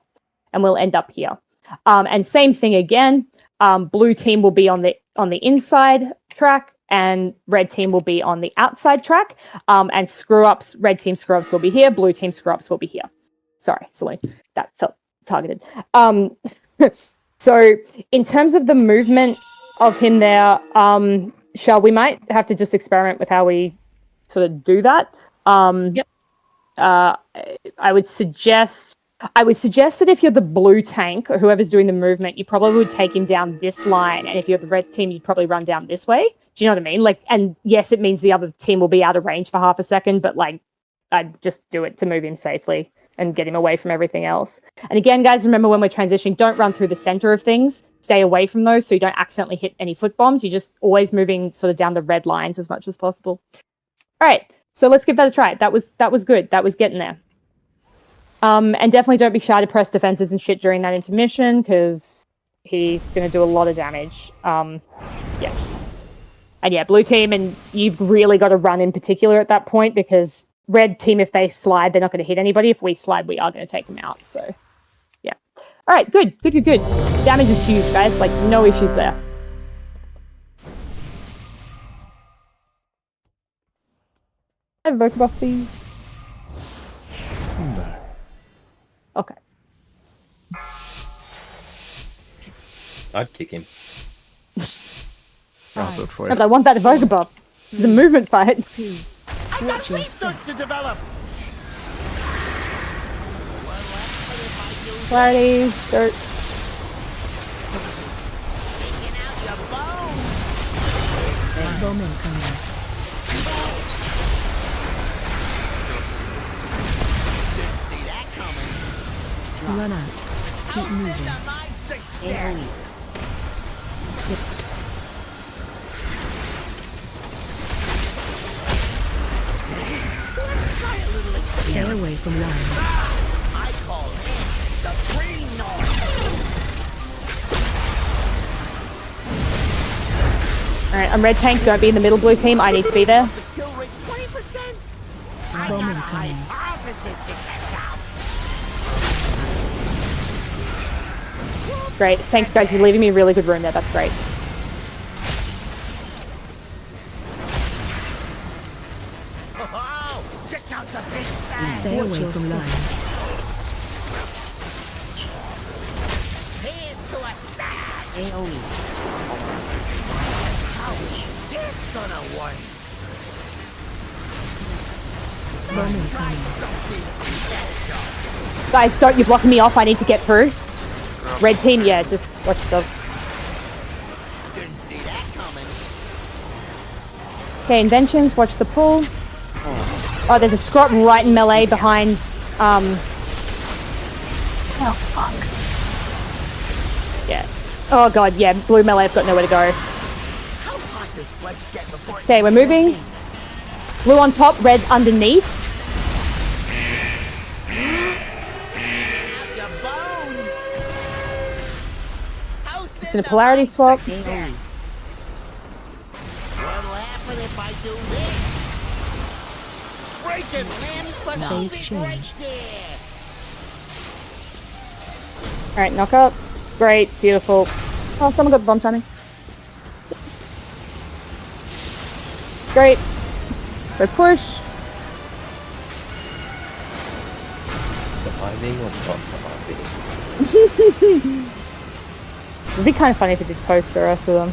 And we'll end up here. And same thing again. Blue team will be on the inside track, and red team will be on the outside track. And screw-ups, red team screw-ups will be here, blue team screw-ups will be here. Sorry, Celine, that felt targeted. So in terms of the movement of him there, we might have to just experiment with how we sort of do that. Yep. I would suggest that if you're the blue tank or whoever's doing the movement, you probably would take him down this line, and if you're the red team, you'd probably run down this way. Do you know what I mean? Like, and yes, it means the other team will be out of range for half a second, but like, I'd just do it to move him safely and get him away from everything else. And again, guys, remember when we're transitioning, don't run through the center of things. Stay away from those so you don't accidentally hit any foot bombs. You're just always moving sort of down the red lines as much as possible. All right, so let's give that a try. That was good. That was getting there. And definitely don't be shy to press defenses and shit during that intermission, because he's going to do a lot of damage. Yeah. And yeah, blue team, and you've really got to run in particular at that point, because red team, if they slide, they're not going to hit anybody. If we slide, we are going to take them out. So, yeah. All right, good. Damage is huge, guys. Like, no issues there. Evoke buff, please. No. Okay. I'd kick him. I'll do it for No, you. but I want that evoke buff. It's a movement fight. I got research to develop. Clarity, dirt. Taking out your bones. Bowman coming. Didn't see that coming. Run out. Keep moving. My success. Stay away from lines. I call it the green noise. Alright, I'm red tank. Don't be in the middle blue team. I need to be there. The kill rate 20%. I got Bowman a coming. hypothesis to test out. Great. Thanks, guys. You're leaving me a really good room there. That's great. Oh, check out the big bang. Stay away from lines. Here's to a stab. Ouch. It's gonna work. Bowman coming. Guys, don't you block me off. I need to get through. Red team, yeah, just watch yourselves. Didn't see that coming. Okay, inventions. Watch the pull. Oh, there's a scrot right in melee behind. Oh, fuck. Oh god, yeah, blue melee have got nowhere to go. How hot does flesh get before it Okay, we're moving. Blue on top, red underneath. your bones? Just gonna polarity swap. What'll happen if I do this? Breaking limbs for Phase something right change. there. Alright, knock up. Great, beautiful. Oh, someone got the bomb timing. Great. Go push. Timing or not timing? It'd be kind of funny if it did toast the rest of them.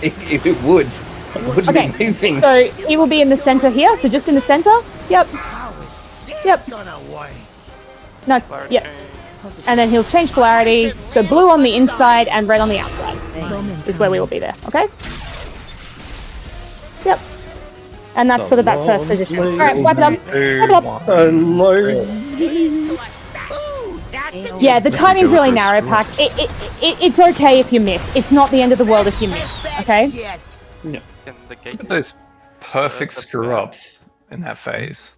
It would. It would Okay, be moving. so he will be in the center here, so just in the center. Yep. Yep. No, yep. And then he'll change polarity, so blue on the inside and red on the outside is where we will be there, okay? Yep. And that's sort of that first position. Alright, wipe it up. Wipe it up. Yeah, the timing's really narrow, Pack. It's okay if you miss. It's not the end of the world if you miss, okay? Look at those perfect screw-ups in that phase.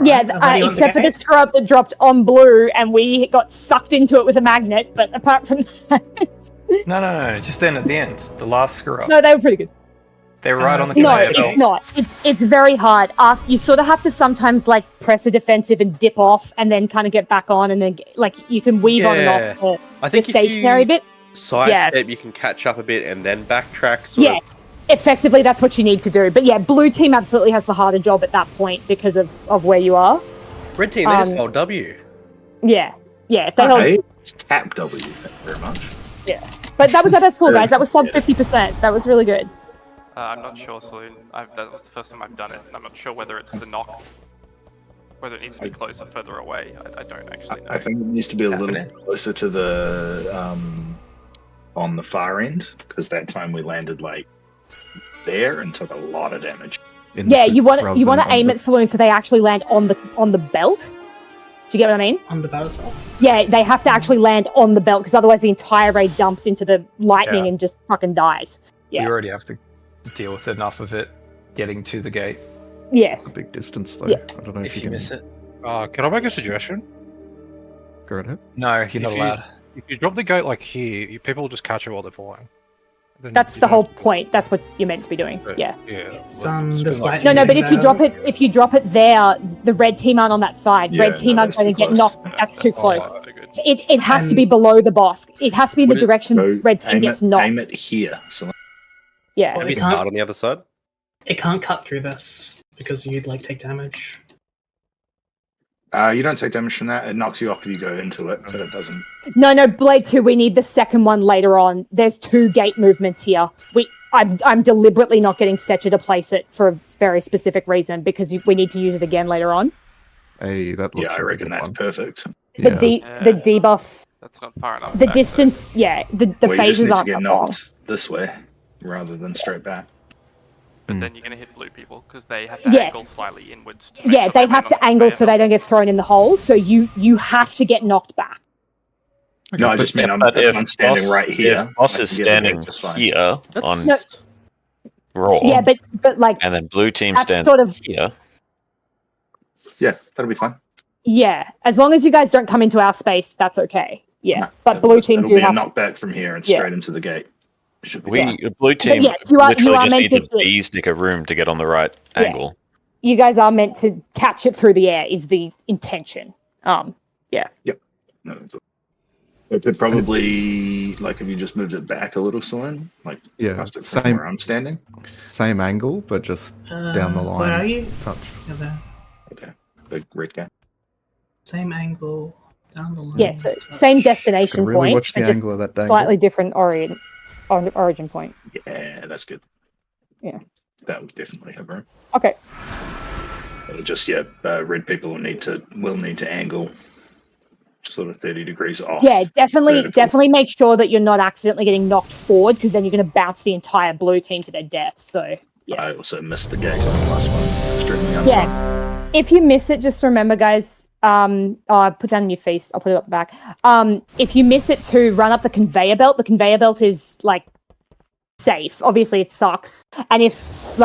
Yeah, except for the screw up that dropped on blue and we got sucked into it with a magnet, but apart from that... No, just then at the end. The last screw-up. No, they were pretty good. They were right on the No, conveyor it's belts. not. It's very hard. You sort of have to sometimes like press a defensive and dip off and then kind of get back on and then like you can weave on and off I the think if stationary you bit. sidestep, you can catch up a bit and then backtrack. Yes. Effectively, that's what you need to do. But yeah, blue team absolutely has the harder job at that point because of where you are. Red team, they just hold W. Yeah. If they hold... Tap W, thank you very much. Yeah. But that was our best pull, guys. That was sub 50%. That was really good. I'm not sure, Saloon. That was the first time I've done it. I'm not sure whether it's the knock, whether it needs to be closer or further away. I don't actually know. I think it needs to be a little closer to the on the far end because that time we landed like there and took a lot of damage. Yeah, you want to aim at Saloon so they actually land on the belt. Do you get what I mean? On the belt itself? Yeah, they have to actually land on the belt because otherwise the entire raid dumps into the lightning and just fucking dies. Yeah. You already have to deal with enough of it getting to the gate. Yes. A big distance though. Yeah. I don't know if you can miss it. Can I make a suggestion? Go ahead. No, you're not allowed. If you drop the gate like here, people will just catch it while they're flying. Then That's you the don't whole have to- point. That's what you're meant to be doing. Yeah. Yeah. No, but if you drop it there, the red team aren't on that side. Yeah, Red team no, aren't going to that's get too close. knocked. That's too close. It has to be below the boss. It has to be in the direction red team gets knocked. Aim it here. So Yeah. Maybe start on the other side. It can't cut through this because you'd like take damage. you don't take damage from that. It knocks you off if you go into it, but it doesn't. No, Blade 2, we need the second one later on. There's 2 gate movements here. I'm deliberately not getting Stetcher to place it for a very specific reason because we need to use it again later on. Hey, that looks I reckon that's perfect. The debuff, That's not far enough. the distance, the Well, you just phases need to aren't get that far. knocked this way rather than straight back. But then you're going to hit blue people because they have to Yes. angle slightly inwards. To make Yeah, sure they land have on to the angle conveyor so they don't get thrown in the hole. So you have to get knocked back. No, I just mean I'm standing right here. If Boss I is can get the standing gate just fine. here on No. Raw, Yeah, but like and then blue team that's standing sort of- here, Yeah, that'll be fine. yeah, as long as you guys don't come into our space, that's okay. Yeah, but blue team It'll do be a have. knockback from here and Yeah. straight into the gate. It should be we fine. blue team yes, you are literally just meant need to to hit. beesnick a room to get on the right Yeah. angle. You guys are meant to catch it through the air. Is the intention? Yeah. Yep. No, that's it could probably like if you just moved it back a little, Celine, like past it from same where I'm standing. Same angle, but just down the line. Where are you? Touch. Yeah, there. Okay. Big red gap. Same angle down the line. Yes, so same destination Gotta really point, watch the but just angle of that dangle. slightly different origin point. Yeah, that's good. Yeah. That would definitely have room. Okay. It'll just red people will need to angle sort of 30 degrees off. Yeah, definitely vertical. make sure that you're not accidentally getting knocked forward because then you're going to bounce the entire blue team to their death. So I also missed the gate on the last one. It's extremely unfun. Yeah. If you miss it, just remember, guys. I put down your feast. I'll put it up the back. If you miss it too, run up the conveyor belt. The conveyor belt is like safe. Obviously, it sucks. And if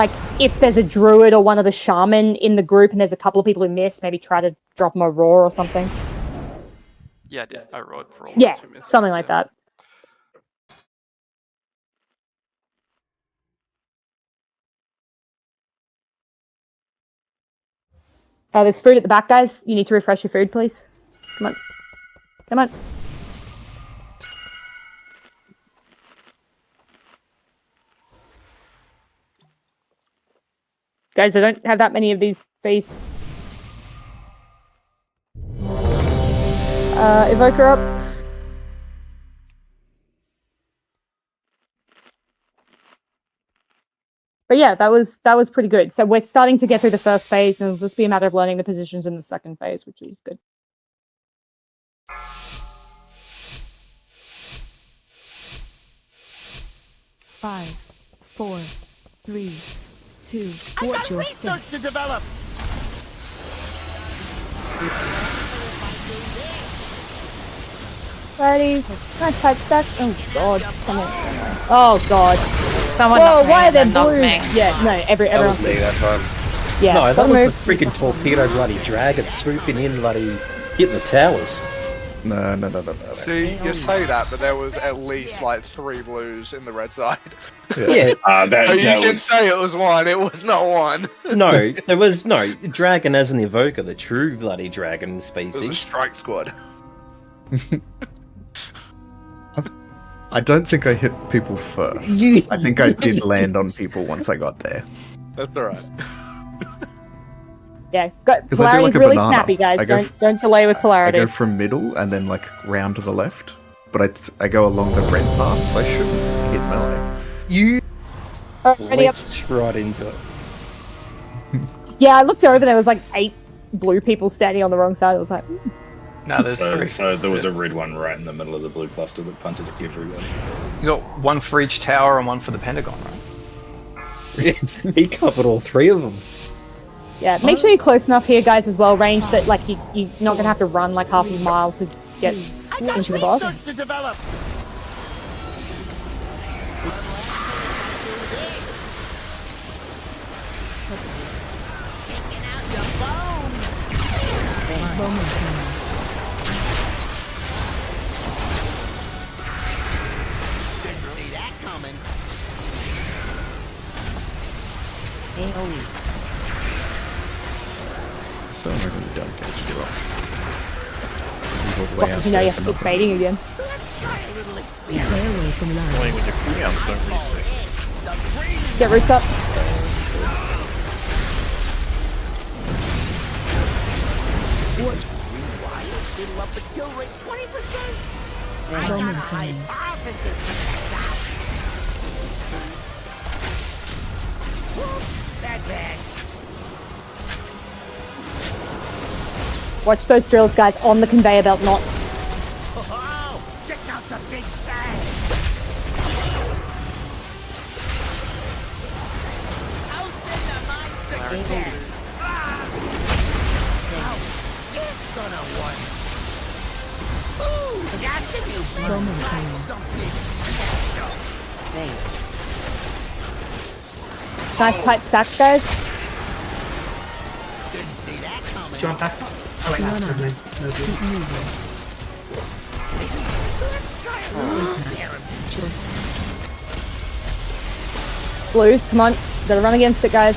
there's a druid or one of the shaman in the group, and there's a couple of people who miss, maybe try to drop them a roar or something. Yeah, I did. I roared for all Yeah, of us who missed. something like that. There's food at the back, guys. You need to refresh your food, please. Come on. Come on. Guys, I don't have that many of these feasts. Evoker up. But yeah, that was pretty good. So we're starting to get through the first phase, and it'll just be a matter of learning the positions in the second phase, which is good. Five, 4, 3, 2. I Watch got your step. research to develop. Righties. Nice side stack. Oh god. Someone. Oh god. Someone Whoa, knocked me why are and there then knocked blues? me. Yeah, no, That everyone. was me that time. Yeah, no, that gotta was move. the freaking torpedo bloody dragon swooping in, bloody hitting the towers. No. See, you say that, but there was at least like 3 blues in the red side. Yeah. So you can say it was 1, it was not 1. No, there was no dragon as an evoker, the true bloody dragon It was a species. strike squad. I don't think I hit people first. I think I did land on people once I got there. That's alright. Yeah, Because I do polarity's like a really banana. snappy, guys. I go Don't delay with I polarity. go from middle and then like round to the left, but I go along the red path, so I shouldn't hit melee. You Already up. blitzed right into it. Yeah, I looked over. There was like 8 blue people standing on the wrong side. I was like, No, there's 3. So there was a red one right in the middle of the blue cluster that punted at everybody. You got 1 for each tower and 1 for the pentagon, right? He covered all 3 of them. yeah. Make sure you're close enough here, guys, as well. Range that like you're not gonna have to run like half a mile to get into the boss. Research to develop. Checking out your bones. Bowman cannon. Didn't see that coming. So I really don't get to do it. What, did you know you have to keep baiting again? Stay away from Only lines. when your cooldowns don't reset. Get roots up. It'll up the kill rate 20%. I got a Bowman high cannon. That bad. Watch those drills, guys, on the conveyor belt, not. Oh, check out the big bang. I'll send a mine secretary. It's gonna work. Ooh, that's a new Bowman plan. cannon. Something special. Nice tight stacks, guys. Didn't see that coming. Do you want back? Oh wait, Run no, out. no, Keep moving. Watch your step. Blues, come on. Gotta run against it, guys.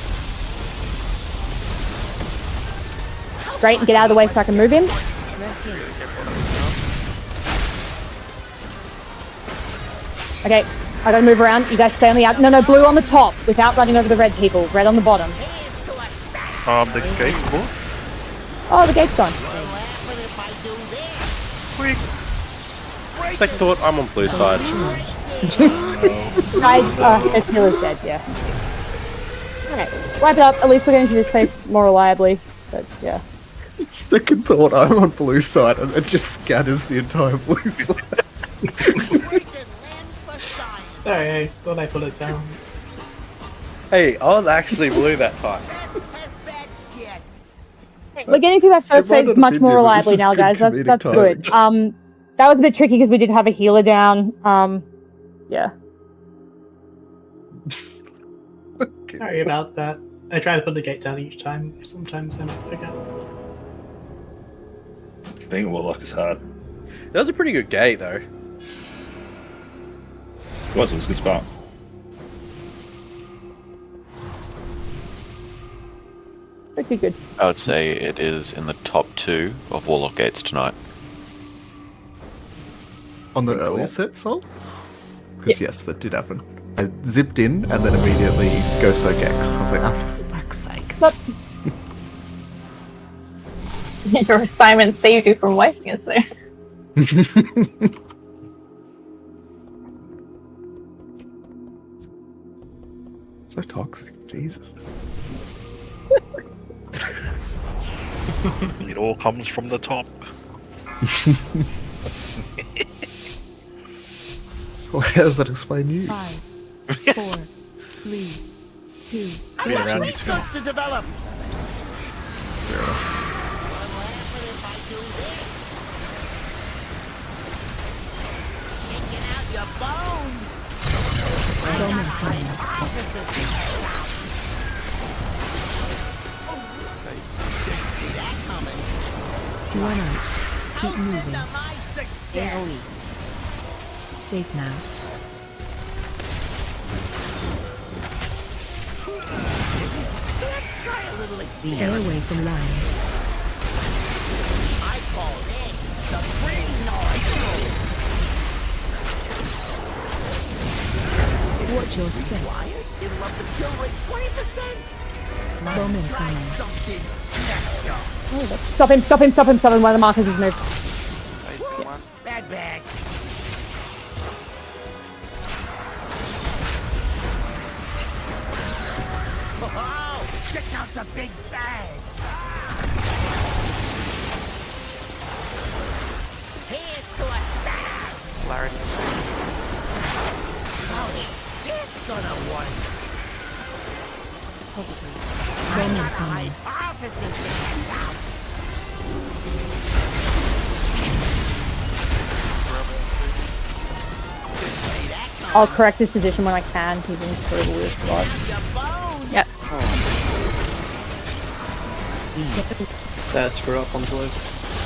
Straight and get out of the way so I can move him. Okay, I gotta move around. You guys stay on the out. No, blue on the top without running over the red people. Red on the bottom. The gate's full. Oh, the gate's gone. Quick. Second thought, I'm on blue side. Guys, this healer's dead, yeah. Alright, wipe it up. At least we're getting through this phase more reliably. But, yeah. Second thought, I'm on blue side, and it just scatters the entire blue side. Sorry, I thought I put it down. Hey, Oz actually blew that time. We're getting through that first It might phase not much have more been you, but reliably it's now, just guys. good That's comedic good. timing. That was a bit tricky because we did have a healer down. Yeah. Sorry about that. I try to put the gate down each time. Sometimes I might forget. Being a warlock is hard. That was a pretty good gate, though. It was a good spot. Pretty good. I would say it is in the top 2 of Warlock gates tonight. On the earlier set, Sol? Because yes, that did happen. I zipped in and then immediately go so Gex. I was like, oh, for fuck's sake. Your assignment saved you from wiping us there. So toxic, Jesus. It all comes from the top. Well, how does that explain you? 5, 4, 3, 2. I want these guns to develop. That's fair enough. Taking out your bones. One out. Keep moving. AoE. Safe now. Let's try a little Stay away from lines. I call this the green noise. Watch your step. It'll up the kill rate 20%. Bowman Try command. something special. Stop him, stop him, stop him, stop him. One of the markers has moved. Bad bag. Oh, check out the big bag. Here's to a bag. Larry. How is this gonna work? Positive. I Bowman got a command. hypothesis to test out. I'll correct his position when I can. He's in a terrible weird spot. Yep. Bad screw up on blue.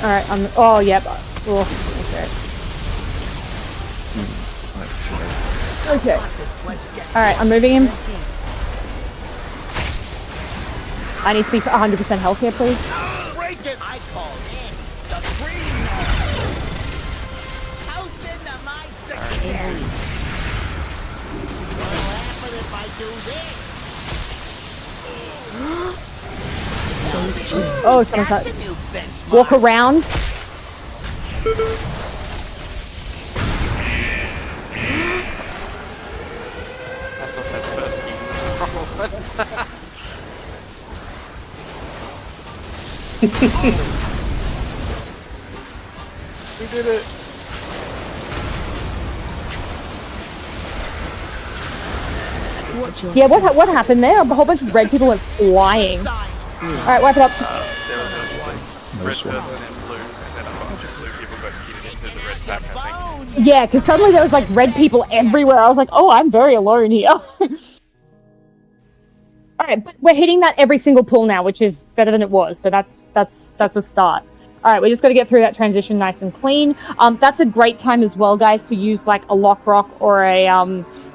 Alright, oh, yep. Oh, okay. Okay. Alright, I'm moving him. I need to be 100% health here, please. Break it! I call this the green noise. House into my success. What'll happen if I do this? Oh, someone's That's hurt. a new benchmark. Walk around. We did it. Watch your Yeah, step. what happened there? A whole bunch of red people went flying. Alright, wipe it up. There was a red person in blue, and then a bunch of blue people got heated into the red pack, I think. Yeah, because suddenly there was like red people everywhere. I was like, oh, I'm very alone here. Alright, but we're hitting that every single pull now, which is better than it was. So that's a start. Alright, we just got to get through that transition nice and clean. That's a great time as well, guys, to use like a lock rock or a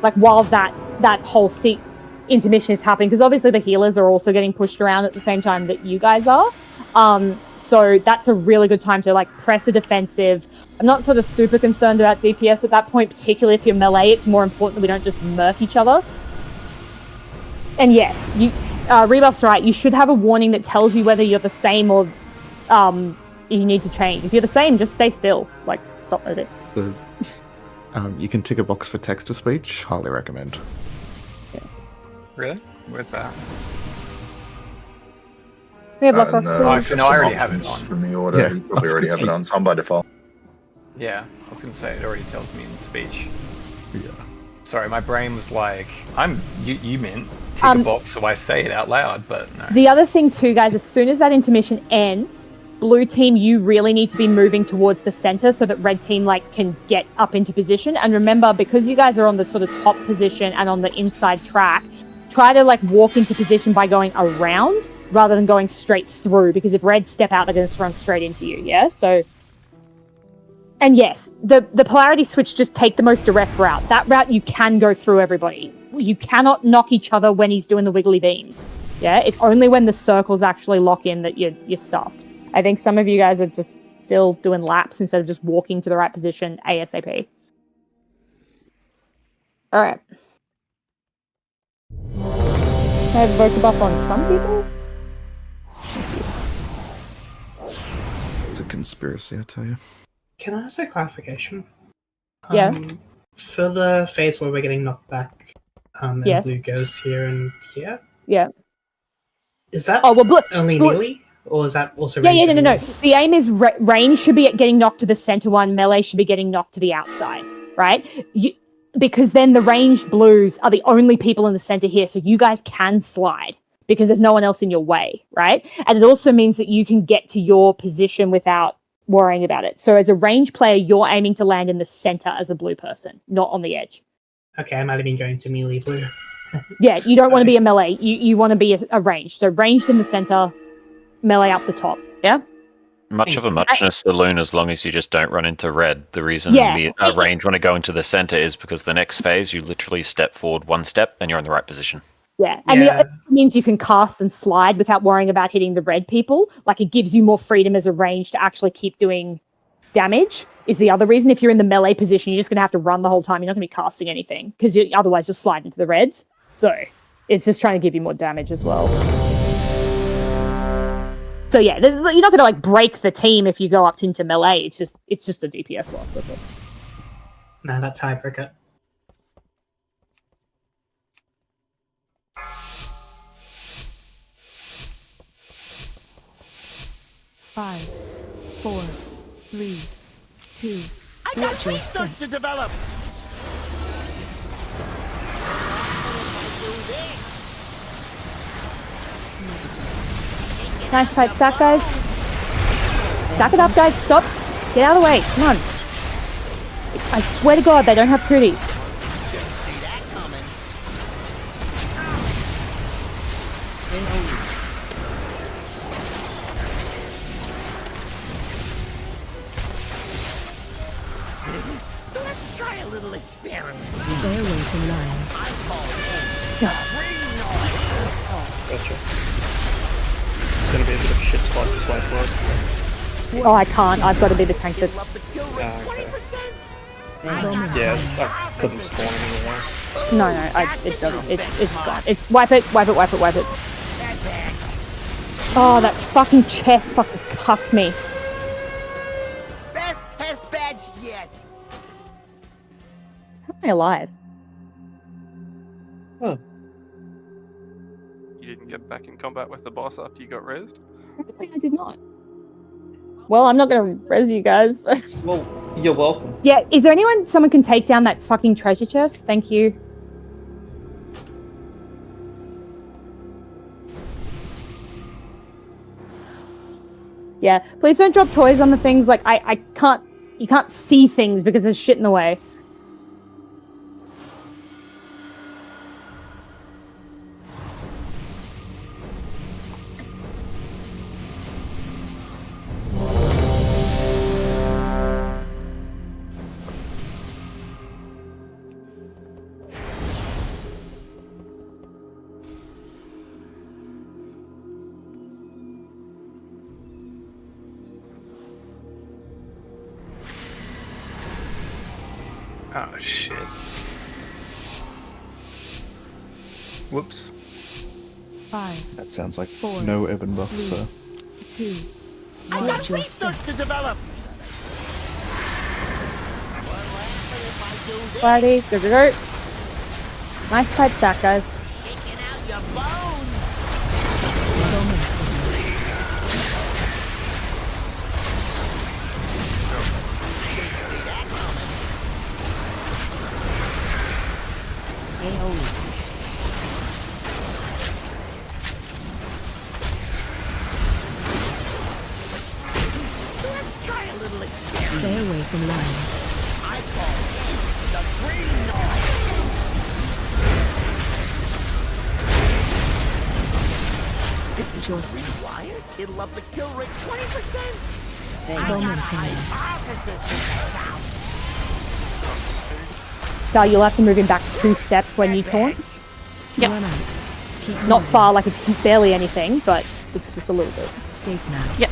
like while that whole seat intermission is happening, because obviously the healers are also getting pushed around at the same time that you guys are. So that's a really good time to like press a defensive. I'm not sort of super concerned about DPS at that point, particularly if you're melee. It's more important that we don't just murk each other. And yes, you Rebuff's right. You should have a warning that tells you whether you're the same or you need to change. If you're the same, just stay still. Like, stop moving. You can tick a box for text-to-speech. Highly recommend. Really? Where's that? We have Black Rocks no, too. I No, I already have it options on. from the order. Yeah, You probably already have it on, so I'm by default. Yeah, I was gonna say it already tells me in speech. Yeah. Sorry, my brain was like, you meant tick a box, so I say it out loud, but no. The other thing too, guys, as soon as that intermission ends, blue team, you really need to be moving towards the center so that red team can get up into position. And remember, because you guys are on the sort of top position and on the inside track, try to walk into position by going around rather than going straight through, because if red step out, they're going to run straight into you. Yeah, so. And yes, the polarity switch, just take the most direct route. That route, you can go through everybody. You cannot knock each other when he's doing the wiggly beams. Yeah, it's only when the circles actually lock in that you're stuffed. I think some of you guys are just still doing laps instead of just walking to the right position ASAP. All right. I have Evoker buff on some people. It's a conspiracy, I tell you. Can I ask a clarification? Yeah. For the phase where we're getting knocked back, and Yes. blue goes here and here, Yeah. is that only melee? Or is that also range? No. The aim is range should be at getting knocked to the center one, melee should be getting knocked to the outside, right? Because then the ranged blues are the only people in the center here, so you guys can slide because there's no one else in your way, right? And it also means that you can get to your position without worrying about it. So as a range player, you're aiming to land in the center as a blue person, not on the edge. Okay, I might have been going to melee blue. Yeah, you don't want to be a melee. You want to be a range. So ranged in the center, melee up the top. Yeah? Much of a muchness saloon as long as you just don't run into red. The reason range want to go into the center is because the next phase you literally step forward one step and you're in the right position. Yeah, and it means you can cast and slide without worrying about hitting the red people. It gives you more freedom as a range to actually keep doing damage is the other reason. If you're in the melee position, you're just going to have to run the whole time. You're not going to be casting anything because otherwise you'll slide into the reds. So it's just trying to give you more damage as well. So yeah, you're not going to break the team if you go up into melee. It's just a DPS loss. That's all. Nah, that's tiebreaker. Five, 4, 3, 2. I got research to develop. Nice tight stack, guys. Stack it up, guys. Stop. Get out of the way. Come on. I swear to God, they don't have cooties. Let's try a little experiment. Stay away from lions. Gotcha. It's gonna be a bit of a shit spot to swipe for. Oh, I can't. I've got to be the tank that's... Okay. Yes, I couldn't spawn anything else. No, it doesn't. It's gone. It's wipe it. Oh, that fucking chest fucking cucked me. Best test badge yet. How am I alive? Oh. You didn't get back in combat with the boss after you got rezzed? I did not. Well, I'm not going to res you guys. Well, you're welcome. Yeah, is there someone can take down that fucking treasure chest? Thank you. Yeah, please don't drop toys on the things. I can't, you can't see things because there's shit in the way. Oh shit. Whoops. 5. That sounds like 4, no Ebon buff, 3, so... 2. I got research to develop. Clarity, go. Nice tight stack, guys. Shaking out your bones. Stay away from lines. I call this the green noise. If it's your rewired, it'll up the kill rate 20%. Star, you'll have to move him back 2 steps when you taunt. Yep. Not far, like it's barely anything, but it's just a little bit. Safe now. Yep.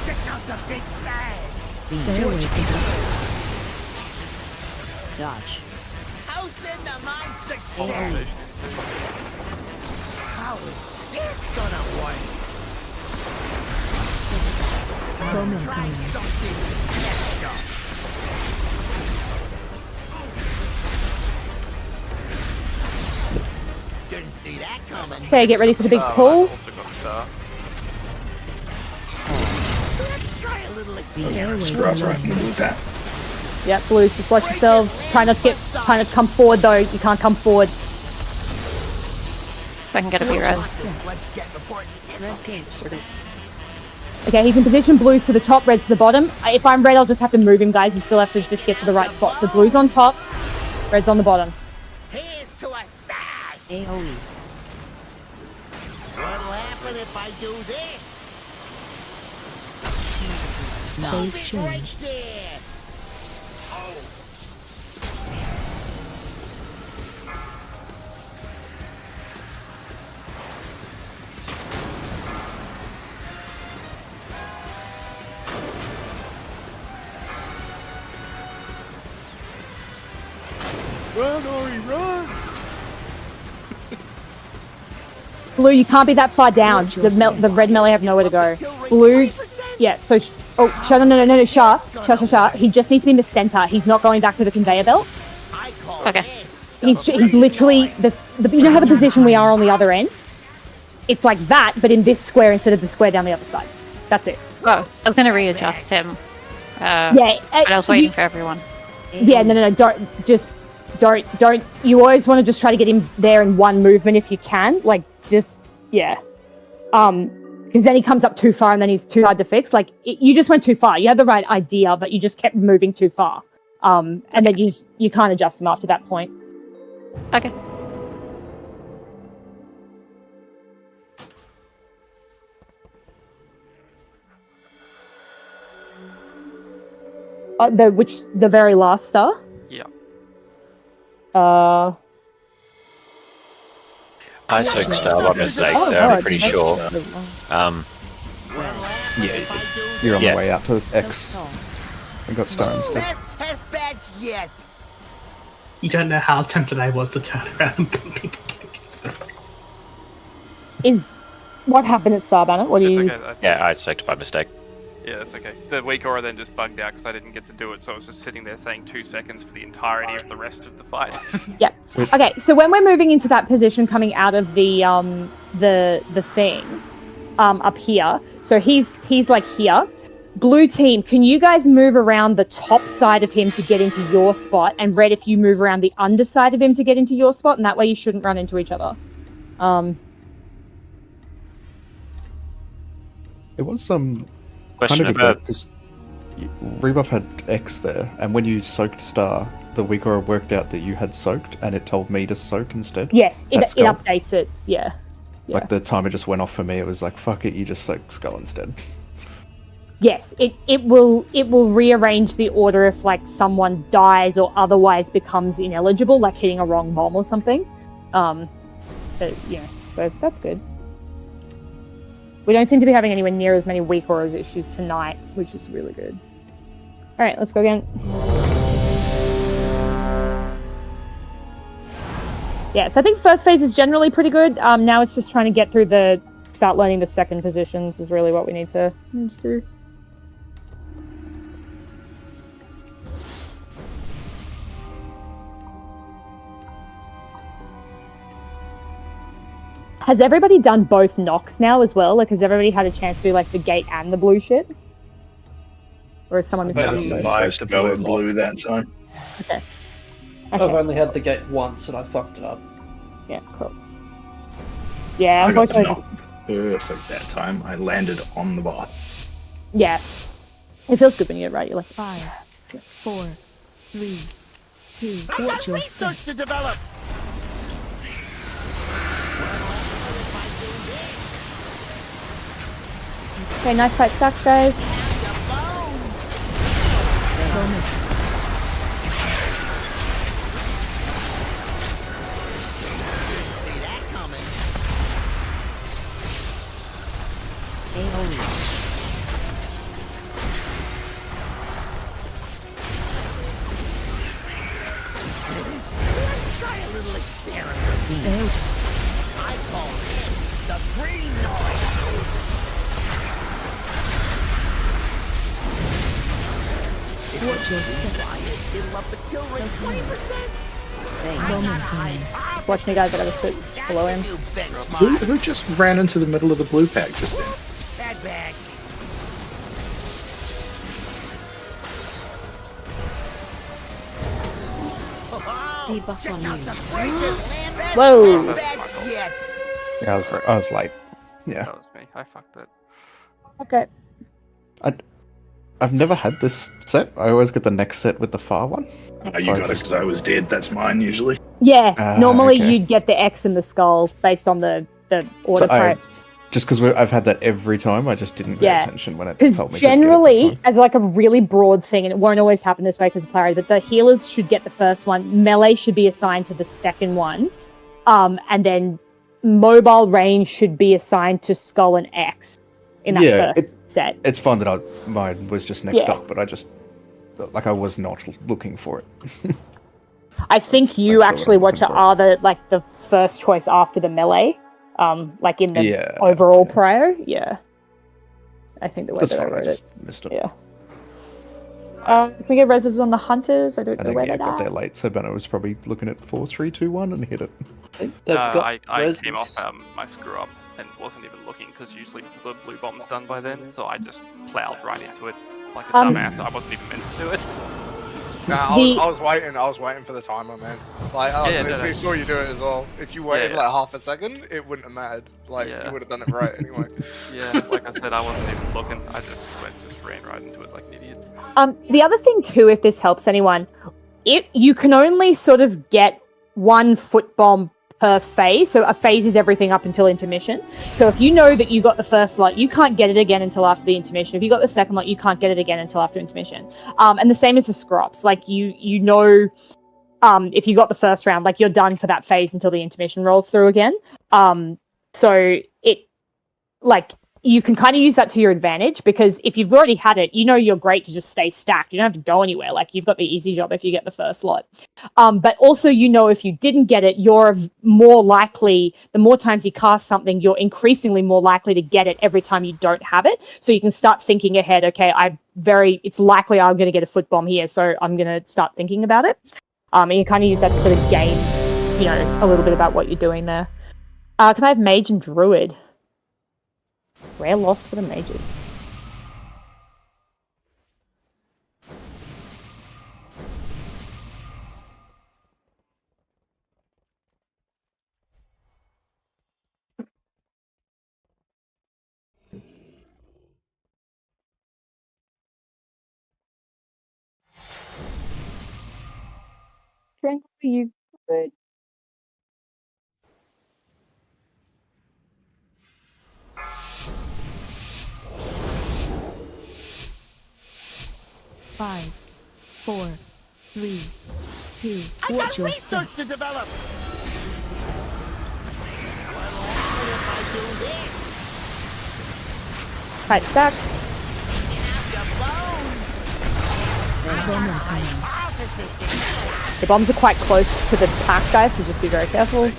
Check out the big bag. Stay away from dodge. House in the mine 16. How is this gonna work? Try something special. Didn't see that coming. Okay, get ready for the big pull. Also got star. Let's try a little Stay away Right. That. Yep, blues, just watch yourselves. Try not to come forward though. You can't come forward. If I can get a few res. Let's get before Okay, he's in position. Blues to the top, red's to the bottom. If I'm red, I'll just have to move him, guys. You still have to just get to the right spot. So blues on top, red's on the bottom. Here's to a smash. AoE. What'll happen if I do this? Phase change. Right there. Oh. Run, Ori, run! Blue, you can't be that far down. The red melee have nowhere to go. Blue, yeah, so... no, Shah. He just needs to be in the center. He's not going back to the conveyor belt. Okay. He's literally... you know how the position we are on the other end? It's like that, but in this square instead of the square down the other side. That's it. Oh, I was going to readjust him. Yeah. But I was waiting for everyone. Yeah, no, don't. You always want to just try to get him there in one movement if you can. Like, just, yeah. Because then he comes up too far and then he's too hard to fix. Like, you just went too far. You had the right idea, but you just kept moving too far. And then you can't adjust him after that point. Okay. The very last star? Yeah. I soaked star by mistake, so I'm pretty sure. Yeah, you're on the way out to X. I got star instead. Best test badge yet. You don't know how tempted I was to turn around and put people Is what happened at Star Banner? What do you? Okay, Yeah, I soaked by mistake. Yeah, that's okay. The weak aura then just bugged out because I didn't get to do it, so I was just sitting there saying 2 seconds for the entirety of the rest of the fight. Yep. Okay, so when we're moving into that position coming out of the thing up here, so he's like here. Blue team, can you guys move around the top side of him to get into your spot? And red, if you move around the underside of him to get into your spot, and that way you shouldn't run into each other. It was some Question kind of about because Rebuff had X there, and when you soaked star, the weak aura worked out that you had soaked, and it told me to soak instead. Yes, it Skull. updates it. Yeah. Like the timer just went off for me. It was like, fuck it, you just soak Skull instead. Yes, it will rearrange the order if like someone dies or otherwise becomes ineligible, like hitting a wrong bomb or something. But, yeah, so that's good. We don't seem to be having anywhere near as many weak auras issues tonight, which is really good. All right, let's go again. Yeah, so I think first phase is generally pretty good. Now it's just trying to get through start learning the second positions is really what we need to do. Has everybody done both knocks now as well? Like, has everybody had a chance to do like the gate and the blue shit? Or is someone missing? Supposed to go with blue that time. Okay. I've only had the gate once and I fucked it up. Yeah, cool. Yeah, I got the unfortunately. knock perfect that time. I landed on the bar. Yeah. It feels good when you're right. You're like 5, 4, 3, 2. I got research to develop. okay, nice tight stacks, guys. See that coming. Let's try a little experiment. I call this the green noise. Watch your step. It'll up the kill rate 20%. Just watching you guys. I gotta sit below him. Who just ran into the middle of the blue pack just then? Bad bag. Debuff on you. Whoa. Yeah, I was late. Yeah. That was me. I fucked it. Okay. I've never had this set. I always get the next set with the far one. Oh, you got it because I was dead. That's mine usually. Yeah. Normally okay. you'd get the X in the skull based on the order prior. Just because I've had that every time, I just didn't pay attention when it told me. Because generally, as like a really broad thing, and it won't always happen this way because of polarity, but the healers should get the first one. Melee should be assigned to the second one. And then mobile range should be assigned to skull and X in that first set. It's fun that mine was just next up, but I was not looking for it. I think you actually are the first choice after the melee. Like in the overall prior, I think the way that I wrote it. Missed it. Yeah. Can we get reses on the hunters? I don't know where I they're got there at. late, so Benno was probably looking at 4, 3, 2, 1 and hit it. I came off my screw up and wasn't even looking because usually the blue bomb's done by then, so I just plowed right into it like a dumbass. I wasn't even meant to do it. Nah, I was waiting for the timer, man. Like, I literally saw you do it as well. If you waited like half a second, it wouldn't have mattered. Like, you would have done it right anyway. Yeah, like I said, I wasn't even looking. I just ran right into it like an idiot. The other thing too, if this helps anyone, you can only sort of get one foot bomb per phase. So a phase is everything up until intermission. So if you know that you got the first lot, you can't get it again until after the intermission. If you got the second lot, you can't get it again until after intermission. And the same as the scrops. Like you know, if you got the first round, like you're done for that phase until the intermission rolls through again. So you can kind of use that to your advantage because if you've already had it, you know you're great to just stay stacked. You don't have to go anywhere. Like you've got the easy job if you get the first lot. But also, you know, if you didn't get it, you're more likely, the more times you cast something, you're increasingly more likely to get it every time you don't have it. So you can start thinking ahead, okay, it's likely I'm going to get a foot bomb here, so I'm going to start thinking about it. And you kind of use that to sort of gain, you know, a little bit about what you're doing there. Can I have mage and druid? Rare loss for the mages. Strength for you. Good. Five, 4, 3, 2. I Watch got your research step. to develop. Right, stack. The bombs are quite close to the pack, guys, so just be very careful.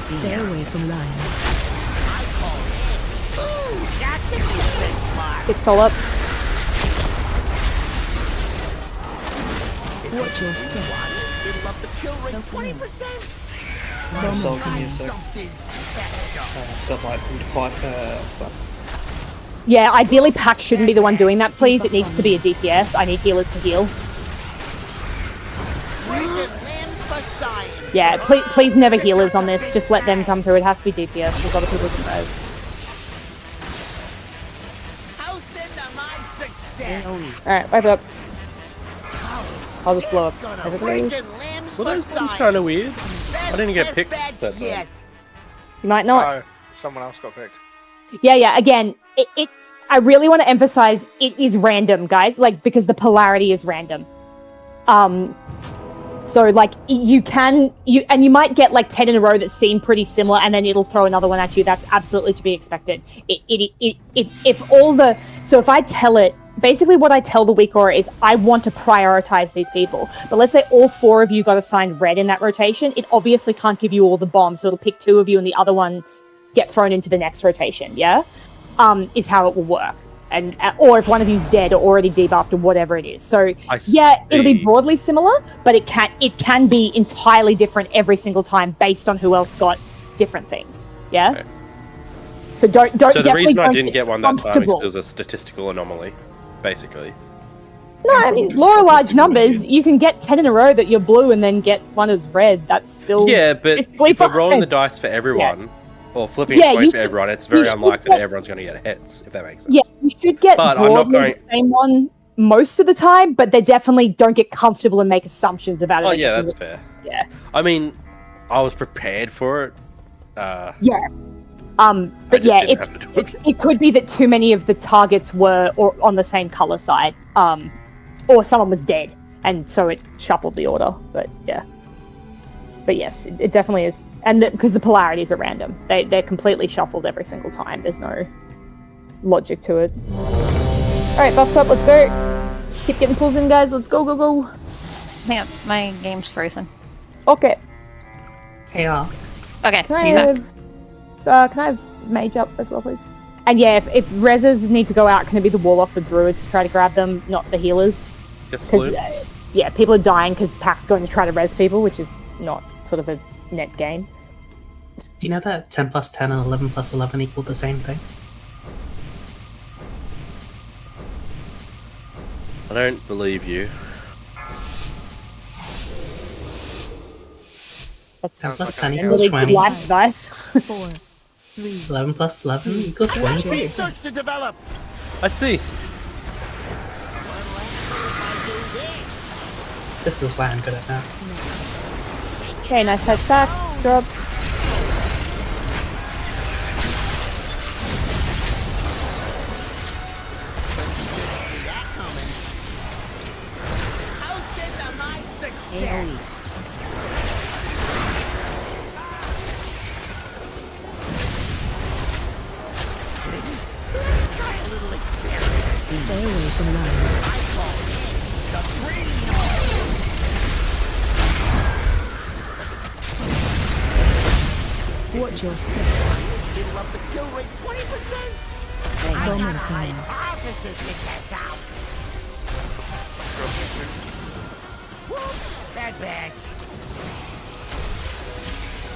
Stay away from lines. Get soul up. Watch your step. It'll up the kill rate 20%. So give me a sec. It's got like quite Yeah, ideally Pack shouldn't be the one doing that, please. It needs to be a DPS. I need healers to heal. Yeah, please never healers on this. Just let them come through. It has to be DPS. There's other people who can res. Alright, wipe it up. I'll just blow up everybody. Well, those ones kind of weird. I didn't get picked that time. You might not. Oh, someone else got picked. Yeah, again, I really want to emphasize it is random, guys, like, because the polarity is random. So, like, you might get, like, 10 in a row that seem pretty similar, and then it'll throw another one at you. That's absolutely to be expected. So if I tell it, basically what I tell the weak aura is I want to prioritize these people. But let's say all 4 of you got assigned red in that rotation, it obviously can't give you all the bombs, so it'll pick 2 of you and the other one get thrown into the next rotation, yeah? Is how it will work. And or if one of you's dead or already debuffed or whatever it is. So yeah, it'll be broadly similar, but it can be entirely different every single time based on who else got different things. Yeah. Okay. So don't. So the reason I didn't get one that time is because it was a statistical anomaly, basically. No, I mean, law of large numbers, you can get 10 in a row that you're blue and then get one as red. That's still but if you're rolling the dice for everyone. Or flipping a coin for everyone, it's very unlikely that everyone's going to get hits, if that makes sense. Yeah, you should get broadly the same one most of the time, but they definitely don't get comfortable and make assumptions about it. Oh, yeah, that's fair. Yeah. I mean, I was prepared for it. But yeah, it could be that too many of the targets were on the same color side, or someone was dead, and so it shuffled the order, but yeah. But yes, it definitely is. And because the polarities are random. They're completely shuffled every single time. There's no logic to it. Alright, buffs up, let's go. Keep getting pulls in, guys. Let's go, go, go. Hang on, my game's frozen. Okay. Hey, okay. Can I have mage up as well, please? And yeah, if reses need to go out, can it be the warlocks or druids to try to grab them, not the healers? Because yeah, people are dying because Pack's going to try to res people, which is not sort of a net gain. Do you know that 10 plus 10 and 11 plus 11 equal the same thing? I don't believe you. That's 10 plus 10 equals 20. Life advice. 4, 3. 11 plus 11 equals 22. Starts to develop. I see. This is why I'm good at maths. Okay, nice head stacks, drops. Stay away from lions. Watch your step. It'll up the kill rate 20%. Bowman coming. Officers to test out. Bad bags.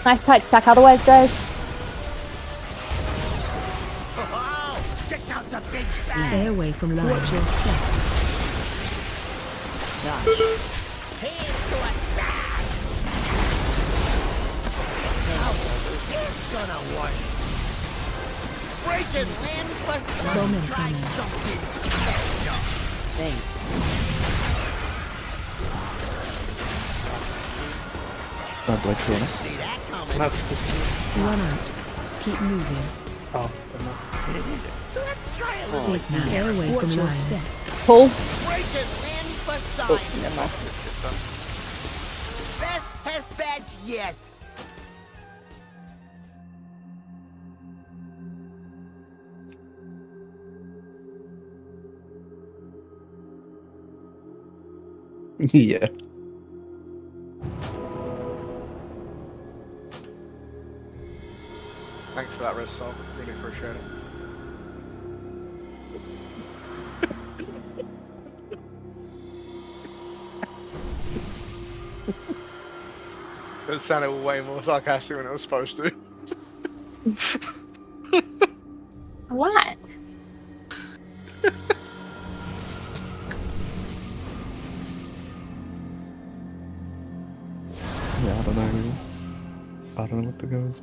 Nice tight stack otherwise, guys. Oh, check out the big bag. Stay away from lions. Watch your step. Hands to a bag. It's gonna work. Breaking land for Bowman some. coming. Something special. Thanks. See that coming. Run out. Keep moving. Oh, Let's try a Safe little. now. Stay away Watch from your lions. step. Pull. Breaking land for science. Never mind. Best test badge yet. Yeah. Thanks for that, Red Soul. Really appreciate it. It sounded way more sarcastic than it was supposed to. What? I don't know what the go is.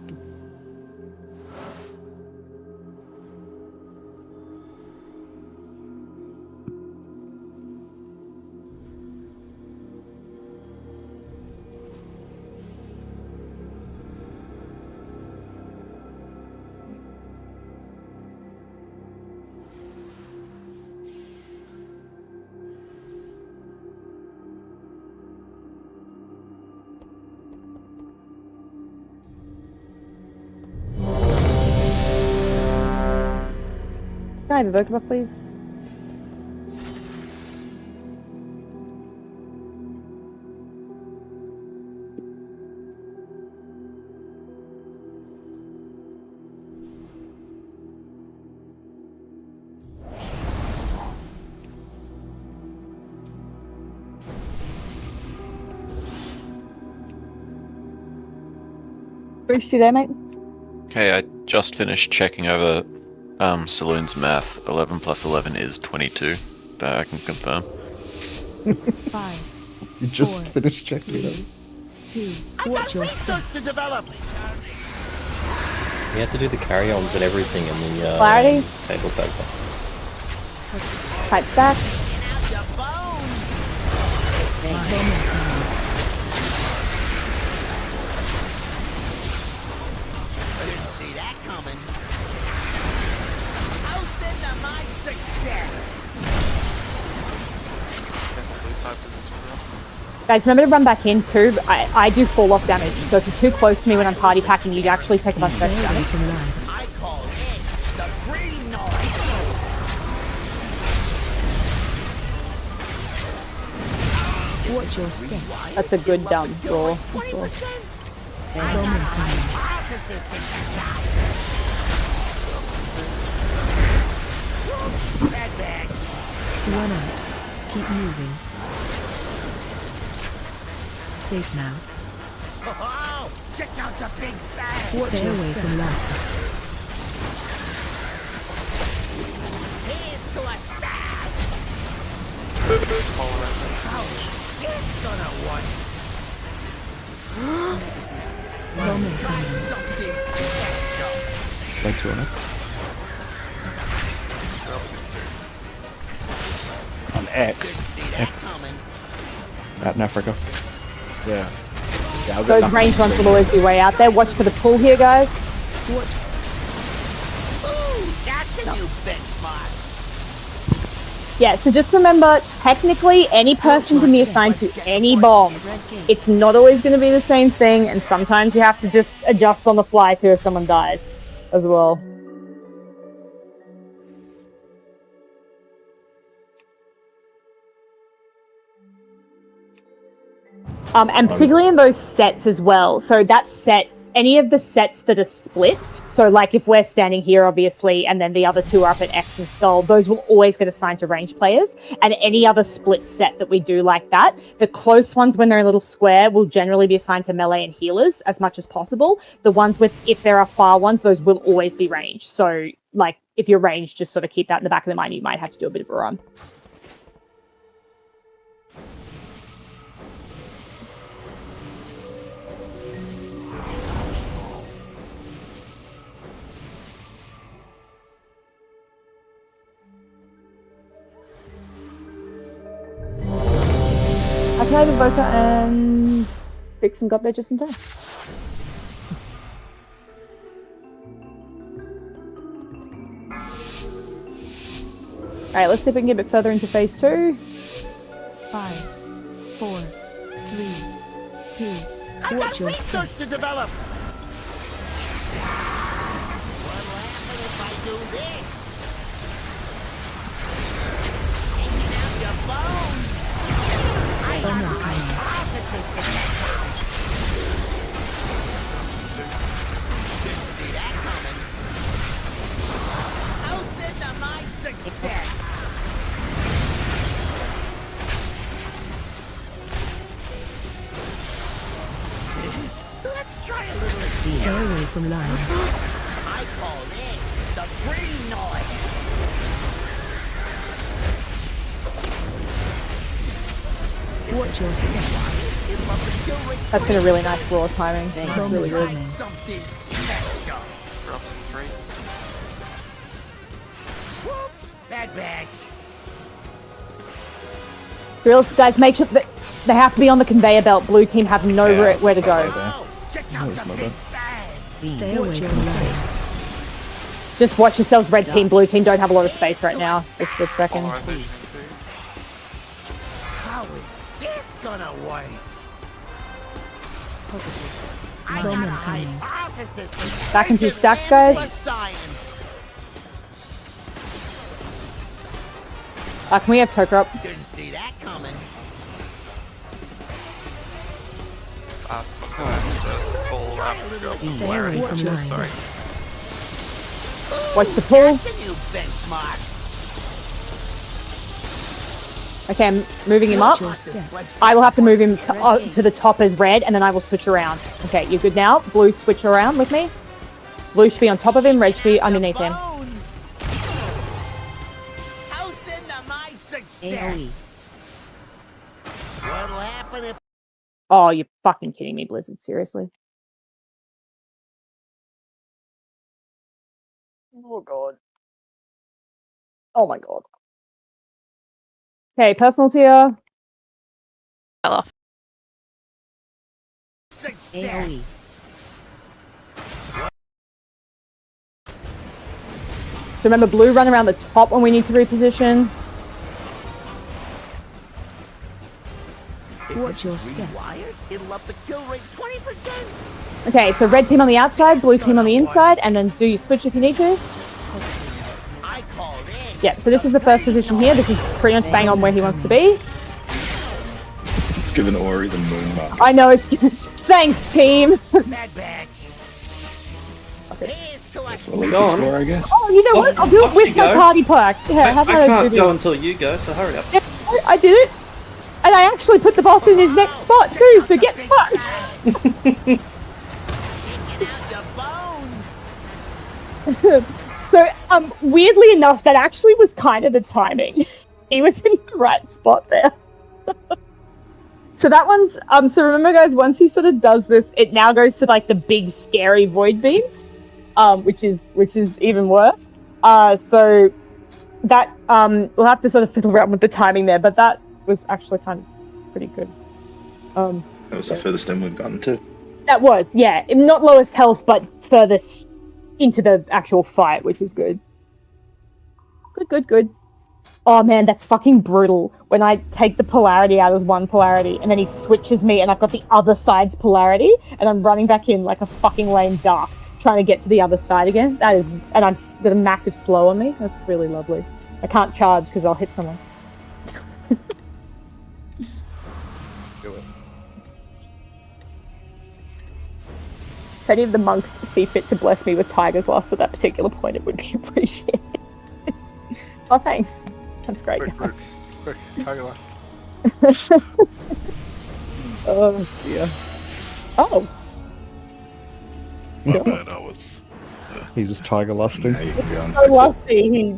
Can I have a vocab, please? Bruce, you there, mate? Okay, I just finished checking over Saloon's math. 11 plus 11 is 22. I can confirm. 5. You just 4, finished checking it out. 2. Watch your step. To develop. You have to do the carry-ons and everything in the Clarity. table paper. Tight stack. See that coming. I'll send them my success. Guys, remember to run back in too. I do fall off damage, so if you're too close to me when I'm party packing, you actually take a bunch of extra damage. I call it the green noise. Watch your step. That's a good draw. Nice draw. Run out. Keep moving. Safe now. Oh, check out the big bang. Watch your step. From laughter. Here's to a stab. Ouch. It's gonna want. Moment. Something special. Play 2 on it. On X. Out in Africa. Yeah. Those range ones will always be way out there. Watch for the pull here, guys. Watch. Ooh, that's a new benchmark. Yeah, so just remember, technically, any person can be assigned to any bomb. It's not always going to be the same thing, and sometimes you have to just adjust on the fly too if someone dies as well. And particularly in those sets as well. So that set, any of the sets that are split, so like if we're standing here, obviously, and then the other two are up at X and Skull, those will always get assigned to range players. And any other split set that we do like that, the close ones when they're in a little square will generally be assigned to melee and healers as much as possible. The ones with, if there are far ones, those will always be ranged. So like if you're ranged, just sort of keep that in the back of the mind. You might have to do a bit of a run. I played Invoker and Vixen got there just in time. Alright, let's see if we can get a bit further into phase 2. 5, 4, 3, 2. I got research to develop. What'll happen if I do this? Hanging out your bones. I got my opposite to that. Didn't see that coming. I'll send them my success. Let's try a little of this. Stay away from lines. I call this the green noise. Watch your step. That's been a really nice raw timing. That's really good. Something special. Drop some 3. Whoops! Bad batch. Drills, guys, make sure that they have to be on the conveyor belt. Blue team have no where to go. Stay away from lanes. Just watch yourselves, red team, blue team don't have a lot of space right now. Just for a second. How is this gonna work? Positive. Bowman coming. Back into your stacks, guys. Can we have Toker up? Didn't see that coming. Stay away from lanes. Watch the pull. That's a new benchmark. Okay, I'm moving him up. I will have to move him to the top as red, and then I will switch around. Okay, you're good now. Blue, switch around with me. Blue should be on top of him, red should be underneath him. What'll happen if... Oh, you're fucking kidding me, Blizzard. Seriously. Oh, God. Oh, my God. Okay, personals here. Hello. AoE. So remember, blue run around the top when we need to reposition. Watch your step. It'll up the kill rate 20%. Okay, so red team on the outside, blue team on the inside, and then do you switch if you need to? Yeah, so this is the first position here. This is pretty much bang on where he wants to be. It's given Ori the moon mark. I know, it's... Thanks, team! That's what we're looking for, I guess. Oh, you know what? I'll do it with my party pack. Yeah, how about I I can't do go it? until you go, so hurry up. Yeah, I did it. And I actually put the boss in his next spot too, so get fucked! So, weirdly enough, that actually was kind of the timing. He was in the right spot there. So that one's, so remember guys, once he sort of does this, it now goes to like the big scary void beams, which is even worse. So that, we'll have to sort of fiddle around with the timing there, but that was actually kind of pretty good. That was the furthest in we've gotten to. That was, yeah. Not lowest health, but furthest into the actual fight, which was good. Good. Oh man, that's fucking brutal. When I take the polarity out as one polarity, and then he switches me, and I've got the other side's polarity, and I'm running back in like a fucking lame duck, trying to get to the other side again. That is, and I'm got a massive slow on me. That's really lovely. I can't charge because I'll hit someone. If any of the monks see fit to bless me with Tiger's Lust at that particular point, it would be appreciated. Oh, thanks. That's great. Quick, Tiger Lust. Oh, dear. Oh. That was... He was Tiger Lusting. So lusty. He,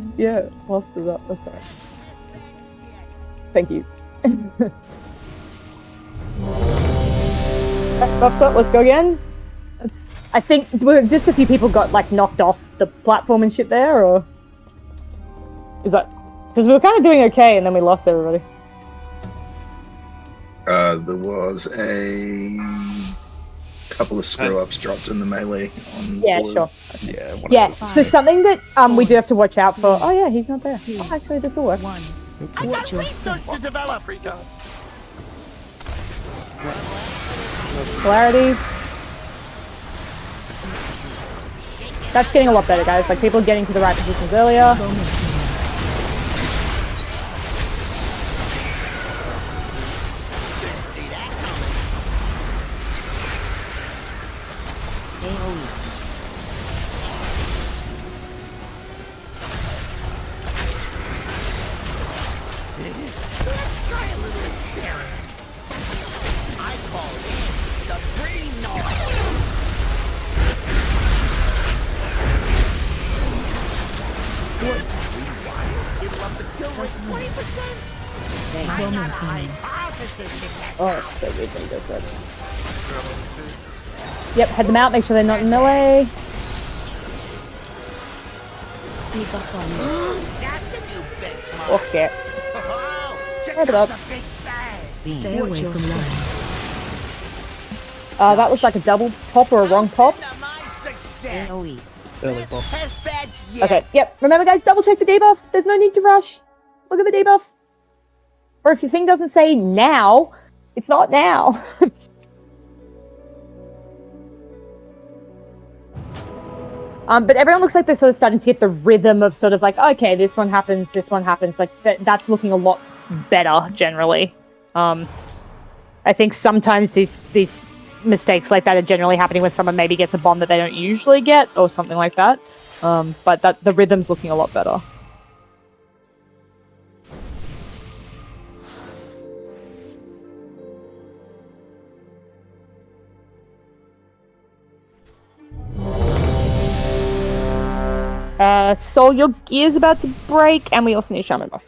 lost it up. That's alright. Thank you. Buffs up, let's go again. I think just a few people got like knocked off the platform and shit there, or is that because we were kind of doing okay and then we lost everybody? There was a couple of screw ups dropped in the melee on blue. Sure. Yeah. So something that we do have to watch out for. Oh yeah, he's not there. Oh, actually, this will work. I got research to develop. Polarity. That's getting a lot better, guys. Like, people are getting to the right positions earlier. Let's try a little experiment. I call it the green noise. It'll up the kill rate 20%. Bomb coming. Oh, it's so weird when he does that. Yep, head them out, make sure they're not in melee. Debuff on you. That's a new benchmark. Okay. Wrap it up. Stay away from lines. That looks like a double pop or a wrong pop. AoE. Early pop. Okay, yep. Remember, guys, double check the debuff. There's no need to rush. Look at the debuff. Or if your thing doesn't say now, it's not now. But everyone looks like they're sort of starting to get the rhythm of sort of like, okay, this one happens, this one happens. Like, that's looking a lot better, generally. I think sometimes these mistakes like that are generally happening when someone maybe gets a bomb that they don't usually get, or something like that. But the rhythm's looking a lot better. Soul, your gear's about to break, and we also need shaman buff.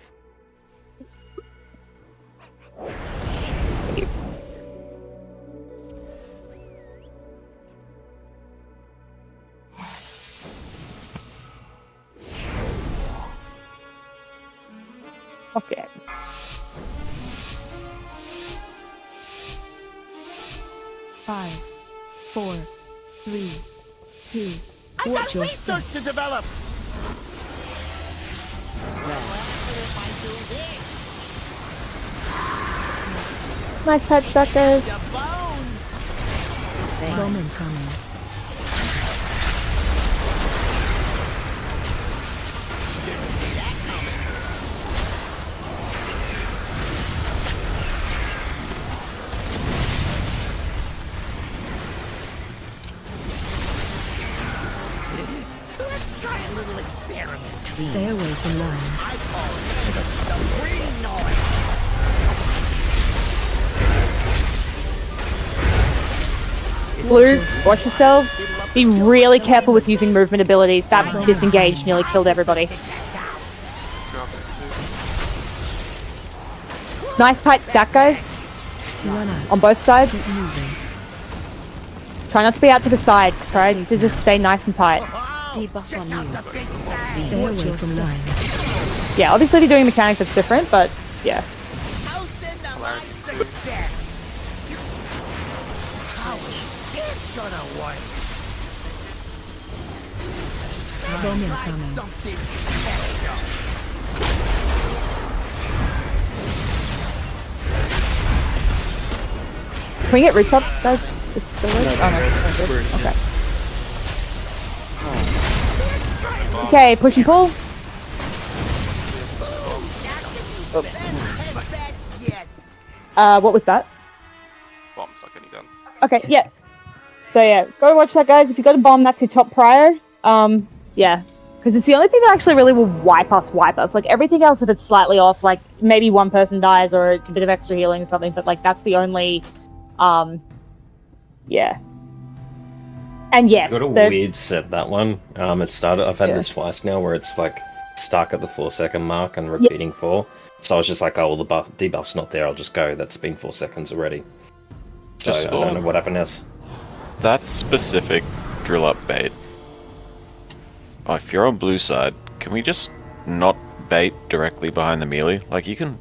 Okay. Five, 4, 3, 2. I Watch got your research step. to develop. Nice tight stack, guys. Bomb incoming. Let's try a little experiment. Stay away from lines. I call it the green noise. Blue, watch yourselves. Be really careful with using movement abilities. That disengage nearly killed everybody. Nice tight stack, guys. On both sides. Try not to be out to the sides. Try to just stay nice and tight. Debuff on you. Stay away from lines. Yeah, obviously they're doing a mechanic that's different, but yeah. It's gonna work. Bomb incoming. Something special. Can we get roots up, guys? If they're roots? Oh, no, it's not good. Okay. Okay, push and pull. What was that? Bomb's not getting done. Okay, yeah. So yeah, go watch that, guys. If you got a bomb, that's your top prior. Yeah, because it's the only thing that actually really will wipe us. Like everything else, if it's slightly off, like maybe one person dies or it's a bit of extra healing or something, but like that's the only, yeah. And yes, got a weird set, that one. It started. I've had this twice now, where it's like stuck at the 4-second mark and repeating 4. So I was just like, oh, well, the debuff's not there. I'll just go. That's been 4 seconds already. So I don't know what happened else. That specific drill up bait. Oh, if you're on blue side, can we just not bait directly behind the melee? Like you can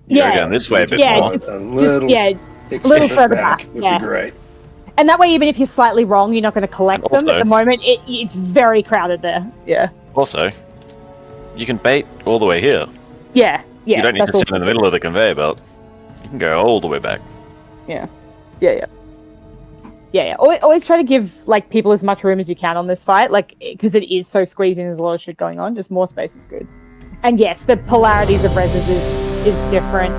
go down this way a bit more. Just a little further back. Would Yeah. be great. And that way, even if you're slightly wrong, you're not going to collect them. Also- At the moment, it's very crowded there. Yeah. Also, you can bait all the way here. Yeah. Yes, you don't need to that's stand in the middle of the conveyor belt. You can go all the way back. Yeah. Yeah. Always try to give like people as much room as you can on this fight, like because it is so squeezing. There's a lot of shit going on. Just more space is good. And yes, the polarities of reses is different,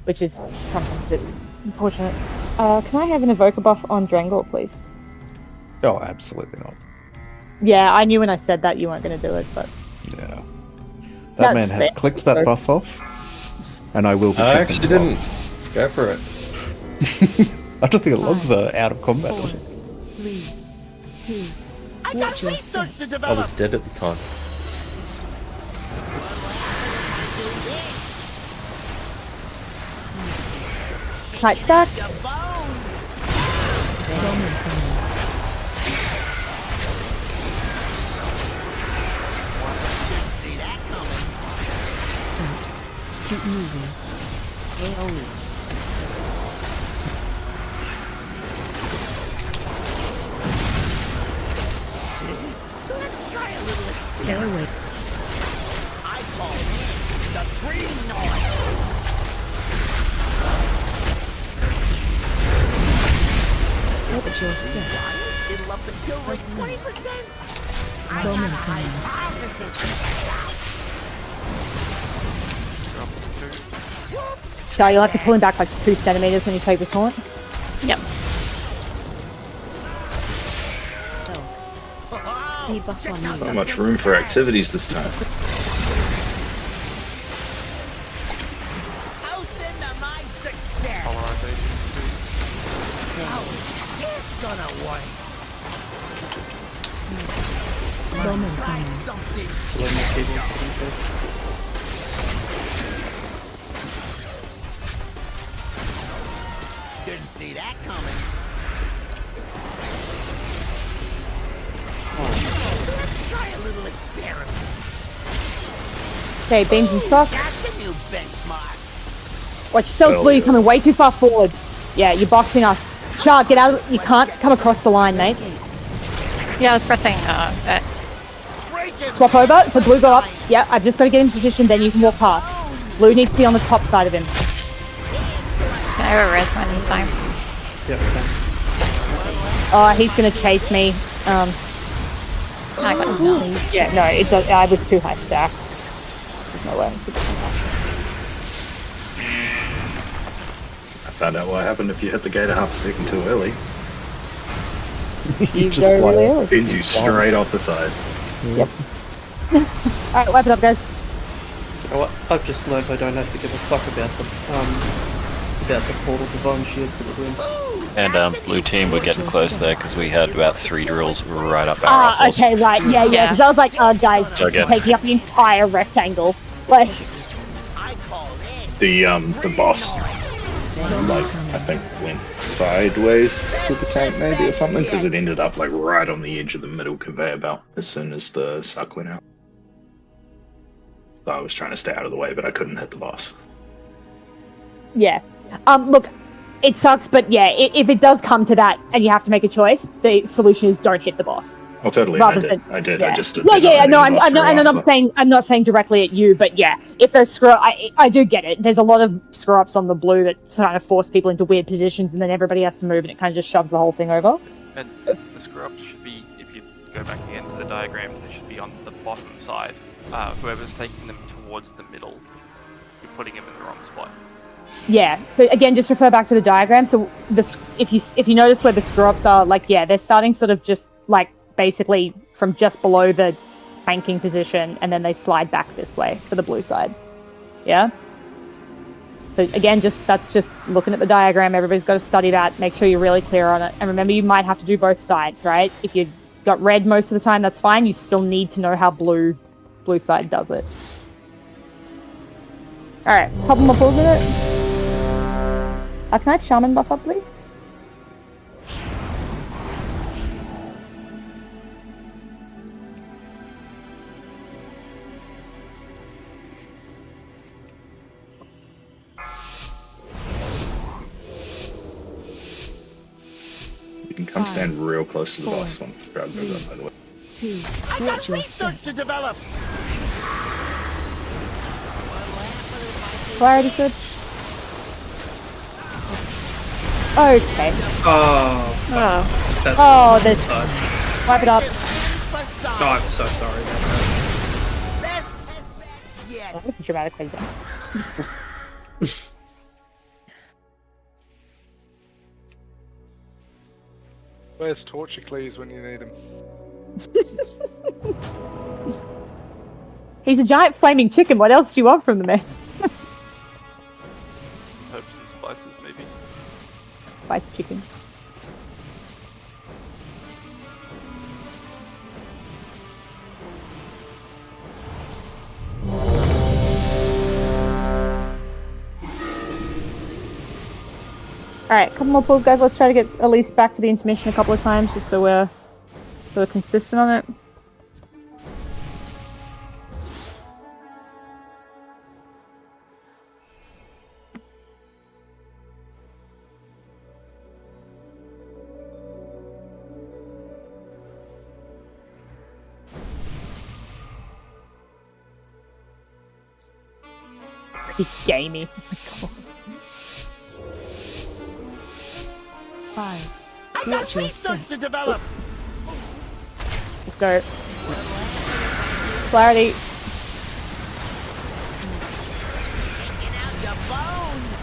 which is sometimes a bit unfortunate. Can I have an evoker buff on Drangor, please? Oh, absolutely not. Yeah, I knew when I said that you weren't going to do it, but yeah, that man has clicked that buff off, and I will be. I checking actually the didn't. logs. Go for it. I don't think the logs are out of combat. 4, Is it? 3, 2. I got research to I develop. was dead at the time. Black Knight stack. Keep moving. Let's try a little Stay away. I call this the green noise. Watch your step. It'll up the kill rate 20%. I Bomb got incoming. Shadyy, you'll have to pull him back like 2 centimeters when you take the taunt. Yep. Debuff on you. Not much room for activities this time. It's gonna work. Bomb incoming. Slow my cables, I think. Didn't see that coming. Let's try a little experiment. Okay, beams and sock. That's a new benchmark. Watch yourselves, Blue. You're coming way too far forward. Yeah, you're boxing us. Shark, get out. You can't come across the line, mate. Yeah, I was pressing S. Swap over. So Blue got up. Yeah, I've just got to get in position. Then you can walk past. Blue needs to be on the top side of him. Can I res mine in time? Yep, okay. Oh, he's gonna chase me. I got him. Yeah, no, it does. I was too high stacked. There's no way I'm super I found out what happened if you hit the gate a half a second too early. You just fly. Really early. Pins you straight off the side. Yep. Alright, wipe it up, guys. You know what? I've just learned I don't have to give a fuck about the portal divine shield for the rooms. And blue team, we're getting close there because we had about 3 drills right up our assholes. Okay, right, yeah, because I was like, oh, guys, So again. taking up the entire rectangle. Like, The boss, like, I think went sideways to the tank maybe or something because it ended up like right on the edge of the middle conveyor belt as soon as the suck went out. So I was trying to stay out of the way, but I couldn't hit the boss. yeah. Look, it sucks, but yeah, if it does come to that and you have to make a choice, the solution is don't hit the boss. Oh, totally. Rather I did. than- I did. Yeah. I just did. No, I'm not saying directly at you, but yeah, if there's I do get it. There's a lot of screw ups on the blue that kind of force people into weird positions, and then everybody has to move, and it kind of just shoves the whole thing over. And the screw ups should be, if you go back again to the diagram, they should be on the bottom side. Whoever's taking them towards the middle, you're putting them in the wrong spot. Yeah. So again, just refer back to the diagram. So if you notice where the screw ups are, like they're starting sort of just like basically from just below the banking position, and then they slide back this way for the blue side. Yeah. So again, that's just looking at the diagram. Everybody's got to study that. Make sure you're really clear on it. And remember, you might have to do both sides, right? If you got red most of the time, that's fine. You still need to know how blue side does it. All right, couple more pulls in it. Can I have Shaman buff up, please? You can come stand real close to the boss once the crowd goes up, by the way. 2. I got research to develop. Polarity switch. Okay. Oh, this. Wipe it up. Oh, I'm so sorry. That was a dramatic way down. Where's Torchicles when you need him? He's a giant flaming chicken. What else do you want from the man? Herbs and spices, maybe. Spice chicken. Alright, couple more pulls, guys. Let's try to get at least back to the intermission a couple of times, just so we're sort of consistent on it. Pretty gamey. Oh my god. 5. I got research to develop. Just go. Clarity. Taking out your bones.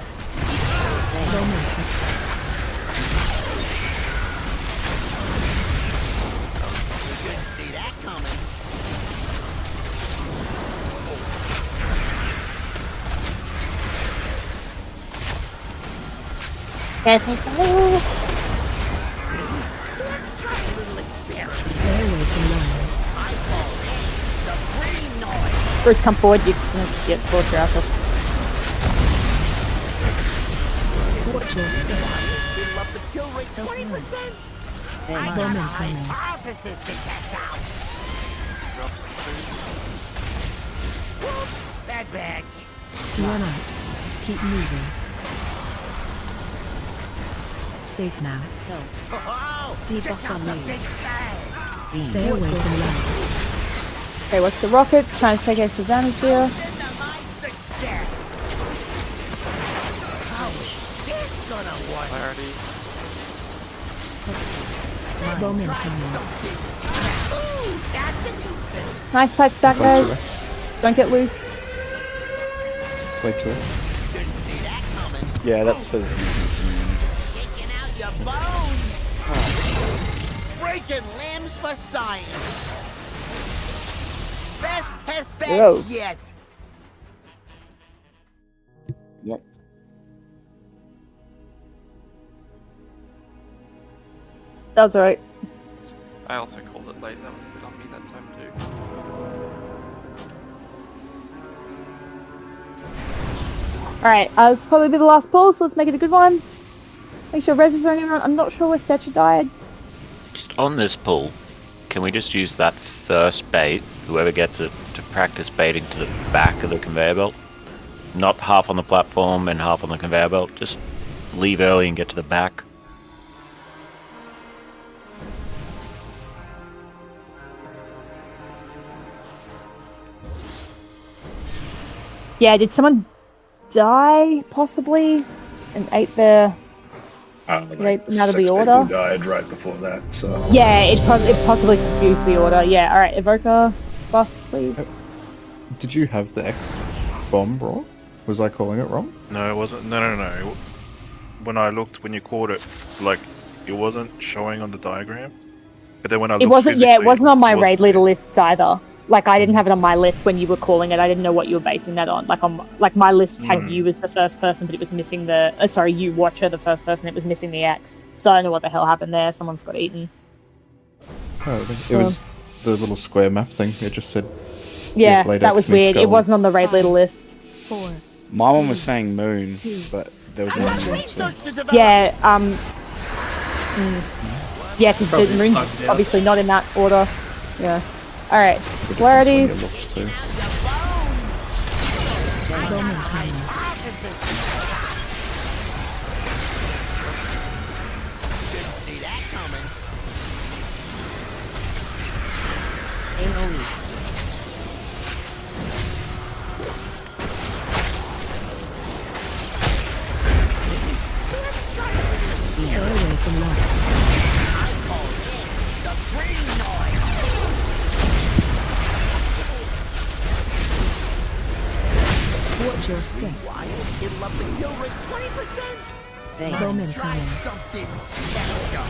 Didn't see that coming. Stay away from lines. Birds come forward, you can get closer after. Watch your step. We love the kill rate 20%. I got Bomb a incoming. hypothesis to test out. Whoop, bad bags. Run out. Keep moving. Safe now. Oh, Debuff check out on the me. big bag. Stay away from lines. Okay, watch the rockets, trying to take extra damage here. Into my success. Ouch, this gonna work. Clarity. Bomb incoming. Ooh, that's a new thing. Nice tight stack, guys. Don't get loose. Play 2. Didn't see that coming. Yeah, that says. Shaking out your bones. Breaking limbs for science. Best test bed Whoa. yet. Yep. That was alright. I also called it late. That was a bit on me that time too. Alright, this will probably be the last pull, so let's make it a good one. Make sure res is on everyone. I'm not sure where Statue died. Just on this pull, can we just use that first bait, whoever gets it, to practice baiting to the back of the conveyor belt? Not half on the platform and half on the conveyor belt, just leave early and get to the back. Yeah, did someone die, possibly? And ate the... Like out of the 6 order? people died right before that, so... Yeah, it possibly confused the order. Yeah, alright, Evoker, buff, please. Did you have the X bomb, Raw? Was I calling it wrong? No, it wasn't. No. When I looked, when you called it, like, it wasn't showing on the diagram. But then when I looked It wasn't, yeah, it wasn't on my wasn't raid leader lists either. Like, I didn't have it on my list when you were calling it. I didn't know what you were basing that on. Like, my list had you as the first person, but it was missing the... sorry, you, Watcher, the first person. It was missing the X. So I don't know what the hell happened there. Someone's got eaten. Oh, it was the little square map thing. It just said... Yeah, Blade that X was and his weird. It skull. wasn't on the raid leader list. 4. My one was saying moon, but there was no I got moon. research to develop. Yeah, yeah, because the Probably moon's bugged out. obviously not in that order. Yeah. Alright, polarities. Bomb incoming. Didn't see that coming. Stay away from lines. I call this the green noise. Watch your step. Why? It'll up the kill rate 20%. Bomb incoming. Something special.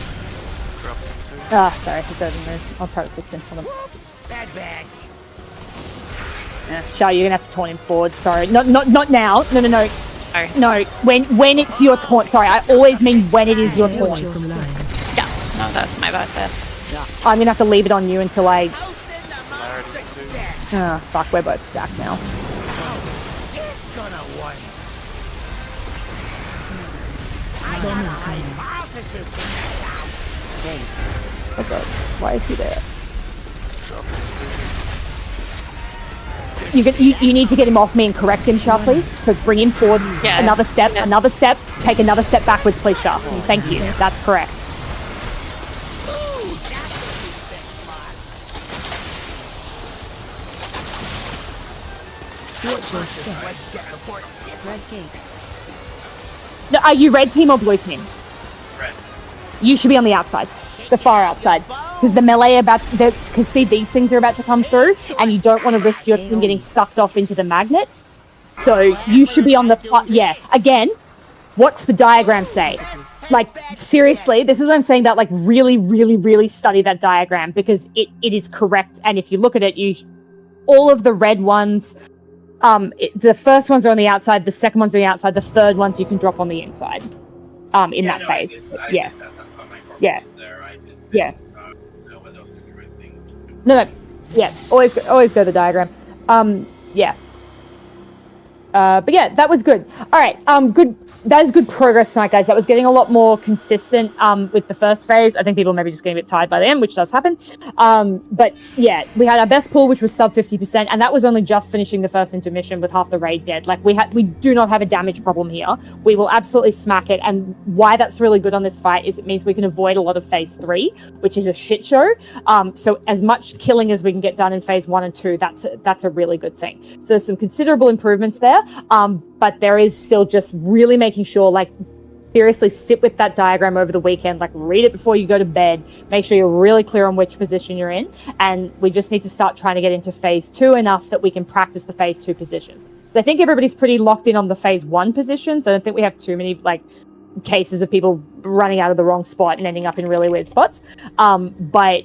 Ah, sorry, it's over the move. I'll try to fix it for them. Whoops, bad bags. Yeah, Shadyy, you're gonna have to taunt him forward. Sorry, not now. No. When it's your taunt. Sorry, I always mean when it is your taunt. From lines. Yeah, no, that's my bad there. I'm gonna have to leave it on you until I. Toasting to my success. Ah, fuck, we're both stacked now. It's gonna work. I Oh god, why is he there? You need to get him off me and correct him, Shah, please. So bring him forward another step, take another step backwards, please, Shah. Thank you. That's correct. Watch your step. Red gate. No, are you red team or blue team? Red. You should be on the outside, the far outside, because the melee because see these things are about to come through, and you don't want to risk your team getting sucked off into the magnets. So you should be on the far. Yeah. Again, what's the diagram say? Like seriously, this is what I'm saying about like really, really, really study that diagram because it is correct. And if you look at it, all of the red ones. The first ones are on the outside, the second one's on the outside, the third ones you can drop on the inside. In that phase. Yeah. No. Yeah. Always go the diagram. Yeah. But yeah, that was good. All right. Good. That is good progress tonight, guys. That was getting a lot more consistent with the first phase. I think people maybe just getting a bit tired by the end, which does happen. But yeah, we had our best pull, which was sub 50%, and that was only just finishing the first intermission with half the raid dead. Like we do not have a damage problem here. We will absolutely smack it. And why that's really good on this fight is it means we can avoid a lot of phase 3, which is a shit show. So as much killing as we can get done in phase 1 and 2, that's a really good thing. So there's some considerable improvements there. But there is still just really making sure, like, seriously sit with that diagram over the weekend, like read it before you go to bed, make sure you're really clear on which position you're in, and we just need to start trying to get into phase 2 enough that we can practice the phase 2 positions. I think everybody's pretty locked in on the phase 1 positions. I don't think we have too many, like, cases of people running out of the wrong spot and ending up in really weird spots. But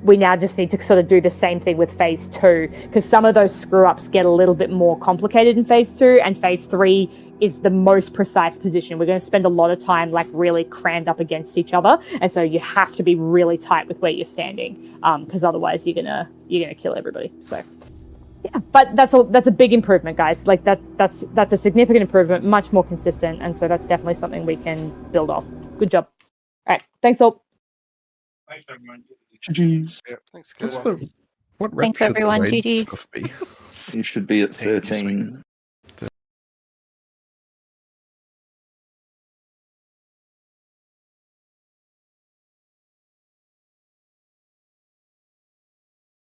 we now just need to sort of do the same thing with phase 2 because some of those screw ups get a little bit more complicated in phase 2, and phase 3 is the most precise position. We're going to spend a lot of time like really crammed up against each other, and so you have to be really tight with where you're standing because otherwise you're gonna kill everybody. So yeah, but that's a big improvement, guys. Like that's a significant improvement, much more consistent, and so that's definitely something we can build off. Good job. All right, thanks all. Thanks everyone. GG's. Yeah, thanks. What rep Thanks should everyone. the raid GG's. stuff be? You should be at 13.